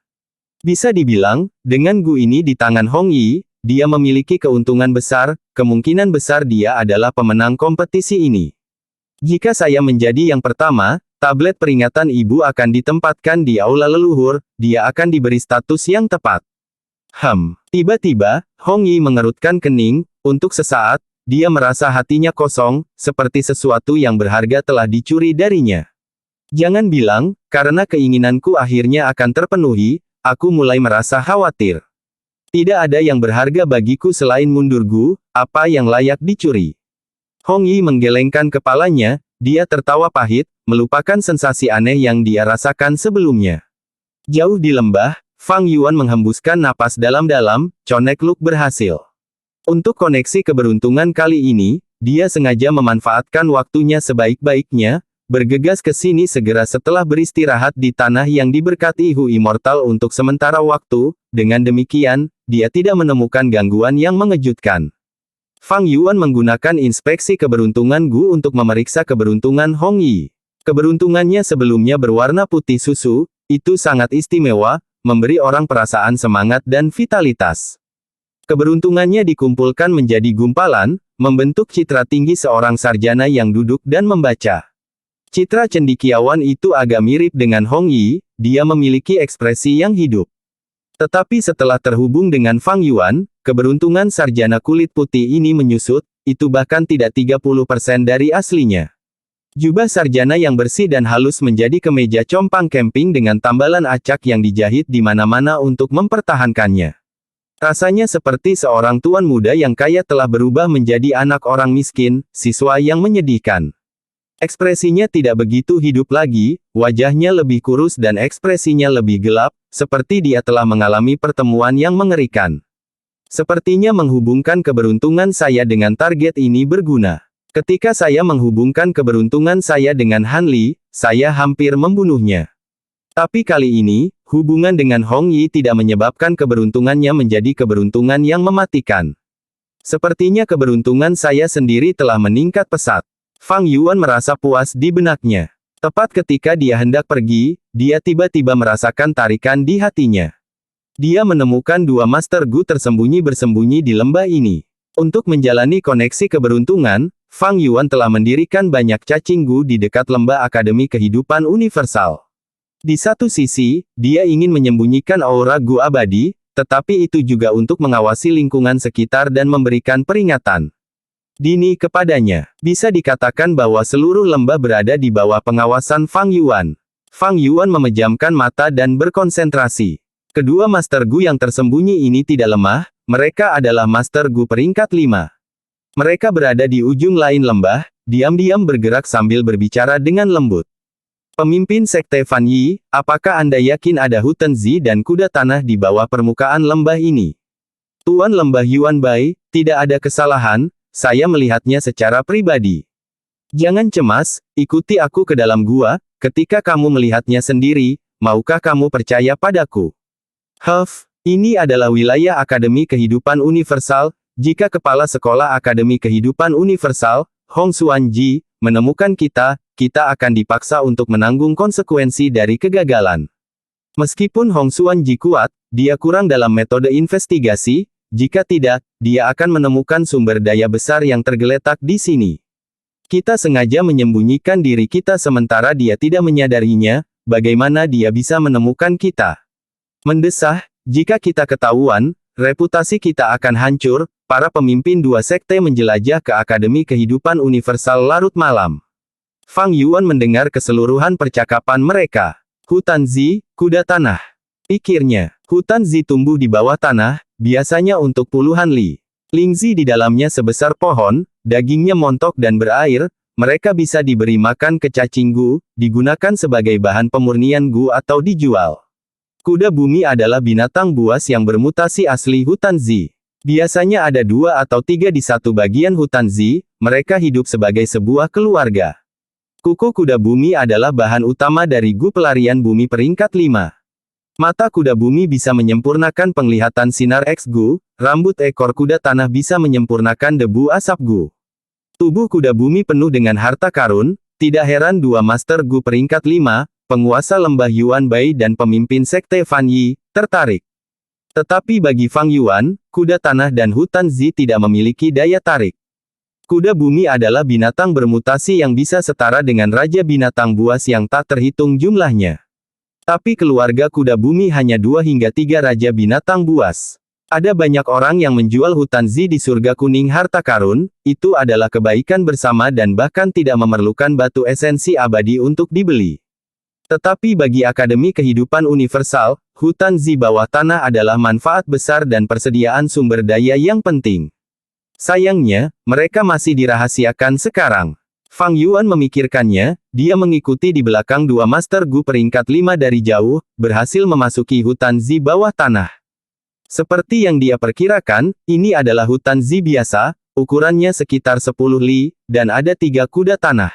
Bisa dibilang, dengan Gu ini di tangan Hong Yi, dia memiliki keuntungan besar, kemungkinan besar dia adalah pemenang kompetisi ini. Jika saya menjadi yang pertama, tablet peringatan ibu akan ditempatkan di aula leluhur, dia akan diberi status yang tepat. Tiba-tiba, Hong Yi mengerutkan kening, untuk sesaat, dia merasa hatinya kosong, seperti sesuatu yang berharga telah dicuri darinya. Jangan bilang, karena keinginanku akhirnya akan terpenuhi, aku mulai merasa khawatir. Tidak ada yang berharga bagiku selain mundur Gu, apa yang layak dicuri. Hong Yi menggelengkan kepalanya, dia tertawa pahit, melupakan sensasi aneh yang dia rasakan sebelumnya. Jauh di lembah, Fang Yuan menghembuskan napas dalam-dalam, Connect Look berhasil. Untuk koneksi keberuntungan kali ini, dia sengaja memanfaatkan waktunya sebaik-baiknya, bergegas ke sini segera setelah beristirahat di tanah yang diberkati Hu Immortal untuk sementara waktu, dengan demikian, dia tidak menemukan gangguan yang mengejutkan. Fang Yuan menggunakan inspeksi keberuntungan Gu untuk memeriksa keberuntungan Hong Yi. Keberuntungannya sebelumnya berwarna putih susu, itu sangat istimewa, memberi orang perasaan semangat dan vitalitas. Keberuntungannya dikumpulkan menjadi gumpalan, membentuk citra tinggi seorang sarjana yang duduk dan membaca. Citra cendekiawan itu agak mirip dengan Hong Yi, dia memiliki ekspresi yang hidup. Tetapi setelah terhubung dengan Fang Yuan, keberuntungan sarjana kulit putih ini menyusut, itu bahkan tidak 30% dari aslinya. Jubah sarjana yang bersih dan halus menjadi kemeja compang camping dengan tambalan acak yang dijahit di mana-mana untuk mempertahankannya. Rasanya seperti seorang tuan muda yang kaya telah berubah menjadi anak orang miskin, siswa yang menyedihkan. Ekspresinya tidak begitu hidup lagi, wajahnya lebih kurus dan ekspresinya lebih gelap, seperti dia telah mengalami pertemuan yang mengerikan. Sepertinya menghubungkan keberuntungan saya dengan target ini berguna. Ketika saya menghubungkan keberuntungan saya dengan Han Li, saya hampir membunuhnya. Tapi kali ini, hubungan dengan Hong Yi tidak menyebabkan keberuntungannya menjadi keberuntungan yang mematikan. Sepertinya keberuntungan saya sendiri telah meningkat pesat. Fang Yuan merasa puas di benaknya. Tepat ketika dia hendak pergi, dia tiba-tiba merasakan tarikan di hatinya. Dia menemukan dua Master Gu bersembunyi di lembah ini. Untuk menjalani koneksi keberuntungan, Fang Yuan telah mendirikan banyak cacing Gu di dekat lembah Akademi Kehidupan Universal. Di satu sisi, dia ingin menyembunyikan aura Gu abadi, tetapi itu juga untuk mengawasi lingkungan sekitar dan memberikan peringatan dini kepadanya. Bisa dikatakan bahwa seluruh lembah berada di bawah pengawasan Fang Yuan. Fang Yuan memejamkan mata dan berkonsentrasi. Kedua Master Gu yang tersembunyi ini tidak lemah, mereka adalah Master Gu peringkat 5. Mereka berada di ujung lain lembah, diam-diam bergerak sambil berbicara dengan lembut. Pemimpin Sekte Fan Yi, apakah Anda yakin ada Hutan Zi dan kuda tanah di bawah permukaan lembah ini? Tuan Lembah Yuan Bai, tidak ada kesalahan, saya melihatnya secara pribadi. Jangan cemas, ikuti aku ke dalam gua, ketika kamu melihatnya sendiri, maukah kamu percaya padaku? Ini adalah wilayah Akademi Kehidupan Universal. Jika Kepala Sekolah Akademi Kehidupan Universal, Hong Xuanji, menemukan kita akan dipaksa untuk menanggung konsekuensi dari kegagalan. Meskipun Hong Xuanji kuat, dia kurang dalam metode investigasi, jika tidak, dia akan menemukan sumber daya besar yang tergeletak di sini. Kita sengaja menyembunyikan diri kita sementara dia tidak menyadarinya, bagaimana dia bisa menemukan kita? Mendesah, jika kita ketahuan, reputasi kita akan hancur. Para pemimpin dua sekte menjelajah ke Akademi Kehidupan Universal larut malam. Fang Yuan mendengar keseluruhan percakapan mereka. Hutan Zi, kuda tanah. Pikirnya, Hutan Zi tumbuh di bawah tanah, biasanya untuk puluhan li. Lingzi di dalamnya sebesar pohon, dagingnya montok dan berair, mereka bisa diberi makan ke cacing Gu, digunakan sebagai bahan pemurnian Gu atau dijual. Kuda bumi adalah binatang buas yang bermutasi asli Hutan Zi. Biasanya ada 2 atau 3 di satu bagian Hutan Zi, mereka hidup sebagai sebuah keluarga. Kuku kuda bumi adalah bahan utama dari Gu pelarian bumi peringkat 5. Mata kuda bumi bisa menyempurnakan penglihatan sinar X Gu, rambut ekor kuda tanah bisa menyempurnakan debu asap Gu. Tubuh kuda bumi penuh dengan harta karun, tidak heran dua Master Gu peringkat 5, penguasa lembah Yuan Bai dan pemimpin Sekte Fan Yi, tertarik. Tetapi bagi Fang Yuan, kuda tanah dan Hutan Zi tidak memiliki daya tarik. Kuda bumi adalah binatang bermutasi yang bisa setara dengan raja binatang buas yang tak terhitung jumlahnya. Tapi keluarga kuda bumi hanya 2 hingga 3 raja binatang buas. Ada banyak orang yang menjual Hutan Zi di surga kuning harta karun, itu adalah kebaikan bersama dan bahkan tidak memerlukan batu esensi abadi untuk dibeli. Tetapi bagi Akademi Kehidupan Universal, Hutan Zi bawah tanah adalah manfaat besar dan persediaan sumber daya yang penting. Sayangnya, mereka masih dirahasiakan sekarang. Fang Yuan memikirkannya, dia mengikuti di belakang dua Master Gu peringkat 5 dari jauh, berhasil memasuki Hutan Zi bawah tanah. Seperti yang dia perkirakan, ini adalah Hutan Zi biasa, ukurannya sekitar 10 li, dan ada 3 kuda tanah.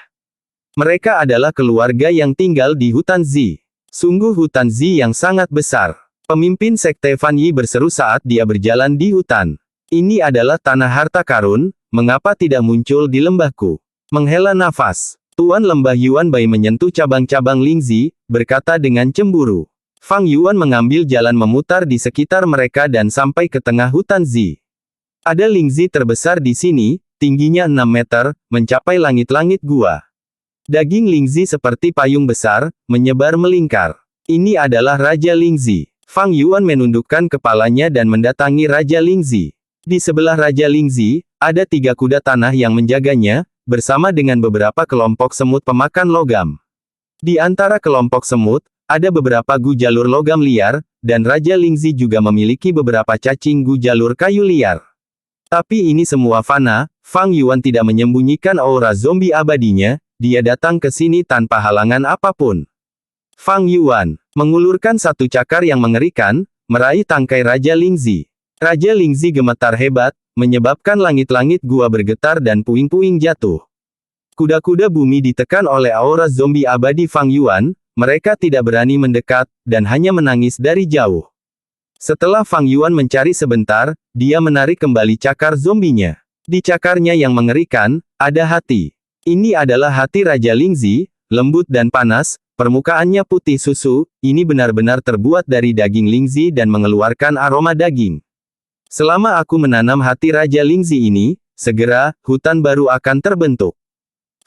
Mereka adalah keluarga yang tinggal di Hutan Zi. Sungguh Hutan Zi yang sangat besar. Pemimpin Sekte Fan Yi berseru saat dia berjalan di hutan. Ini adalah tanah harta karun, mengapa tidak muncul di lembahku? Menghela nafas. Tuan Lembah Yuan Bai menyentuh cabang-cabang Lingzi, berkata dengan cemburu. Fang Yuan mengambil jalan memutar di sekitar mereka dan sampai ke tengah Hutan Zi. Ada Lingzi terbesar di sini, tingginya 6 meter, mencapai langit-langit gua. Daging Lingzi seperti payung besar, menyebar melingkar. Ini adalah Raja Lingzi. Fang Yuan menundukkan kepalanya dan mendatangi Raja Lingzi. Di sebelah Raja Lingzi, ada 3 kuda tanah yang menjaganya, bersama dengan beberapa kelompok semut pemakan logam. Di antara kelompok semut, ada beberapa Gu jalur logam liar, dan Raja Lingzi juga memiliki beberapa cacing Gu jalur kayu liar. Tapi ini semua fana, Fang Yuan tidak menyembunyikan aura zombie abadinya, dia datang ke sini tanpa halangan apapun. Fang Yuan mengulurkan satu cakar yang mengerikan, meraih tangkai Raja Lingzi. Raja Lingzi gemetar hebat, menyebabkan langit-langit gua bergetar dan puing-puing jatuh. Kuda-kuda bumi ditekan oleh aura zombie abadi Fang Yuan, mereka tidak berani mendekat, dan hanya menangis dari jauh. Setelah Fang Yuan mencari sebentar, dia menarik kembali cakar zombinya. Di cakarnya yang mengerikan, ada hati. Ini adalah hati Raja Lingzi, lembut dan panas, permukaannya putih susu, ini benar-benar terbuat dari daging Lingzi dan mengeluarkan aroma daging. Selama aku menanam hati Raja Lingzi ini, segera, hutan baru akan terbentuk.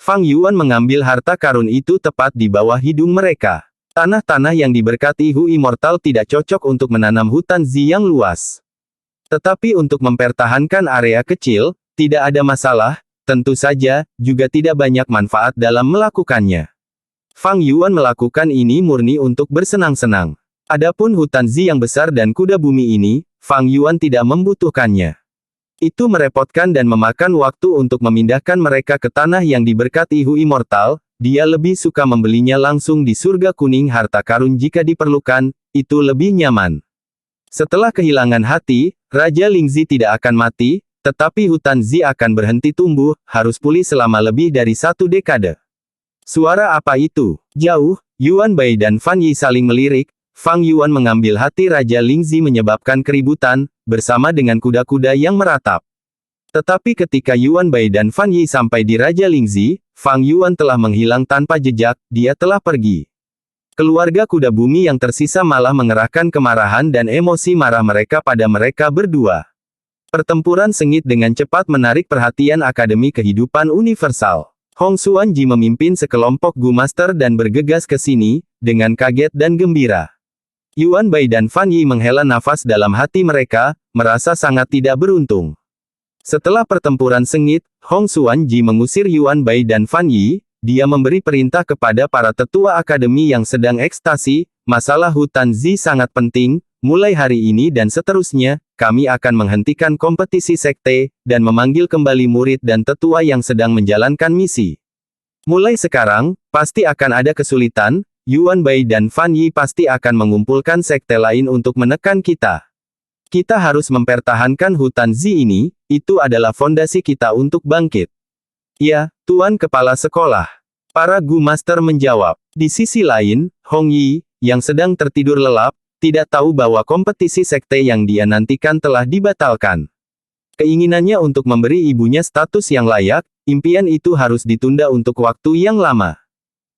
Fang Yuan mengambil harta karun itu tepat di bawah hidung mereka. Tanah-tanah yang diberkati Hu Immortal tidak cocok untuk menanam hutan Zi yang luas. Tetapi untuk mempertahankan area kecil, tidak ada masalah, tentu saja, juga tidak banyak manfaat dalam melakukannya. Fang Yuan melakukan ini murni untuk bersenang-senang. Adapun hutan Zi yang besar dan kuda bumi ini, Fang Yuan tidak membutuhkannya. Itu merepotkan dan memakan waktu untuk memindahkan mereka ke tanah yang diberkati Hu Immortal, dia lebih suka membelinya langsung di surga kuning harta karun jika diperlukan, itu lebih nyaman. Setelah kehilangan hati, Raja Lingzi tidak akan mati, tetapi hutan Zi akan berhenti tumbuh, harus pulih selama lebih dari 1 dekade. Suara apa itu? Jauh, Yuan Bai dan Fan Yi saling melirik. Fang Yuan mengambil hati Raja Lingzi menyebabkan keributan, bersama dengan kuda-kuda yang meratap. Tetapi ketika Yuan Bai dan Fan Yi sampai di Raja Lingzi, Fang Yuan telah menghilang tanpa jejak, dia telah pergi. Keluarga kuda bumi yang tersisa malah mengerahkan kemarahan dan emosi marah mereka pada mereka berdua. Pertempuran sengit dengan cepat menarik perhatian Akademi Kehidupan Universal. Hong Xuan Ji memimpin sekelompok Gu Master dan bergegas ke sini, dengan kaget dan gembira. Yuan Bai dan Fan Yi menghela nafas dalam hati mereka, merasa sangat tidak beruntung. Setelah pertempuran sengit, Hong Xuan Ji mengusir Yuan Bai dan Fan Yi, dia memberi perintah kepada para tetua akademi yang sedang ekstasi, masalah hutan Zi sangat penting, mulai hari ini dan seterusnya, kami akan menghentikan kompetisi sekte, dan memanggil kembali murid dan tetua yang sedang menjalankan misi. Mulai sekarang, pasti akan ada kesulitan, Yuan Bai dan Fan Yi pasti akan mengumpulkan sekte lain untuk menekan kita. Kita harus mempertahankan hutan Zi ini, itu adalah fondasi kita untuk bangkit. Ya, Tuan Kepala Sekolah. Para Gu Master menjawab. Di sisi lain, Hong Yi, yang sedang tertidur lelap, tidak tahu bahwa kompetisi sekte yang dia nantikan telah dibatalkan. Keinginannya untuk memberi ibunya status yang layak, impian itu harus ditunda untuk waktu yang lama.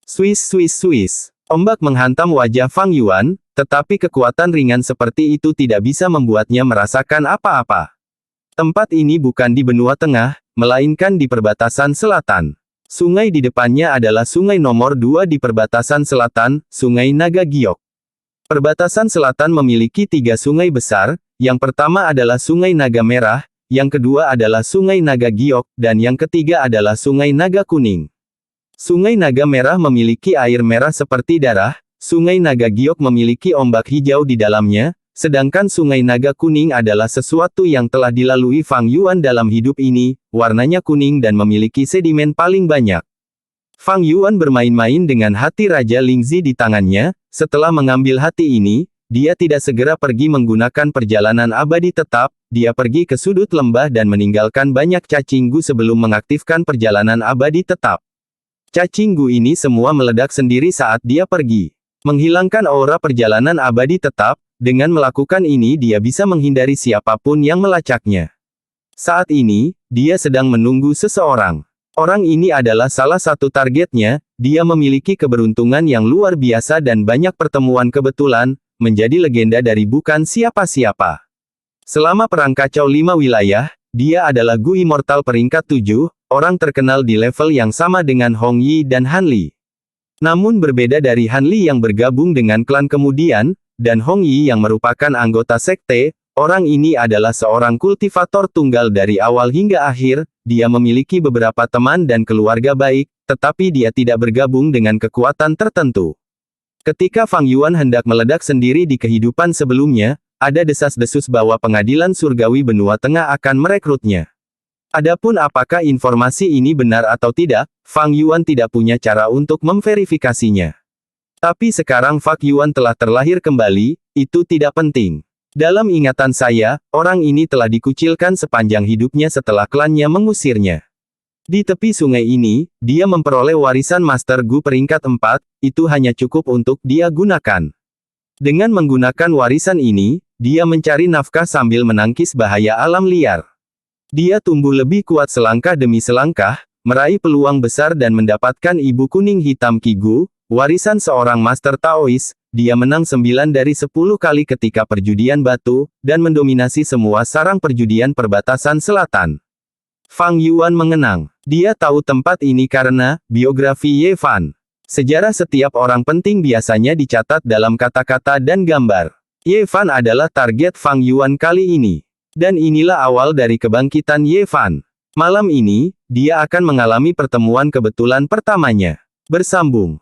Swiss Swiss Swiss. Ombak menghantam wajah Fang Yuan, tetapi kekuatan ringan seperti itu tidak bisa membuatnya merasakan apa-apa. Tempat ini bukan di benua tengah, melainkan di perbatasan selatan. Sungai di depannya adalah sungai nomor 2 di perbatasan selatan, Sungai Naga Giok. Perbatasan selatan memiliki 3 sungai besar, yang pertama adalah Sungai Naga Merah, yang kedua adalah Sungai Naga Giok, dan yang ketiga adalah Sungai Naga Kuning. Sungai Naga Merah memiliki air merah seperti darah, Sungai Naga Giok memiliki ombak hijau di dalamnya, sedangkan Sungai Naga Kuning adalah sesuatu yang telah dilalui Fang Yuan dalam hidup ini, warnanya kuning dan memiliki sedimen paling banyak. Fang Yuan bermain-main dengan hati Raja Lingzi di tangannya, setelah mengambil hati ini, dia tidak segera pergi menggunakan perjalanan abadi tetap, dia pergi ke sudut lembah dan meninggalkan banyak cacing gu sebelum mengaktifkan perjalanan abadi tetap. Cacing gu ini semua meledak sendiri saat dia pergi. Menghilangkan aura perjalanan abadi tetap, dengan melakukan ini dia bisa menghindari siapapun yang melacaknya. Saat ini, dia sedang menunggu seseorang. Orang ini adalah salah satu targetnya, dia memiliki keberuntungan yang luar biasa dan banyak pertemuan kebetulan, menjadi legenda dari bukan siapa-siapa. Selama perang kacau 5 wilayah, dia adalah Gu Immortal peringkat 7, orang terkenal di level yang sama dengan Hong Yi dan Han Li. Namun berbeda dari Han Li yang bergabung dengan klan kemudian, dan Hong Yi yang merupakan anggota sekte, orang ini adalah seorang kultivator tunggal dari awal hingga akhir, dia memiliki beberapa teman dan keluarga baik, tetapi dia tidak bergabung dengan kekuatan tertentu. Ketika Fang Yuan hendak meledak sendiri di kehidupan sebelumnya, ada desas-desus bahwa pengadilan surgawi benua tengah akan merekrutnya. Adapun apakah informasi ini benar atau tidak, Fang Yuan tidak punya cara untuk memverifikasinya. Tapi sekarang Fang Yuan telah terlahir kembali, itu tidak penting. Dalam ingatan saya, orang ini telah dikucilkan sepanjang hidupnya setelah klannya mengusirnya. Di tepi sungai ini, dia memperoleh warisan Master Gu peringkat 4, itu hanya cukup untuk dia gunakan. Dengan menggunakan warisan ini, dia mencari nafkah sambil menangkis bahaya alam liar. Dia tumbuh lebih kuat selangkah demi selangkah, meraih peluang besar dan mendapatkan ibu kuning hitam Kigu, warisan seorang Master Taois. Dia menang 9 dari 10 kali ketika perjudian batu, dan mendominasi semua sarang perjudian perbatasan selatan. Fang Yuan mengenang. Dia tahu tempat ini karena biografi Ye Fan. Sejarah setiap orang penting biasanya dicatat dalam kata-kata dan gambar. Ye Fan adalah target Fang Yuan kali ini. Dan inilah awal dari kebangkitan Ye Fan. Malam ini, dia akan mengalami pertemuan kebetulan pertamanya. Bersambung.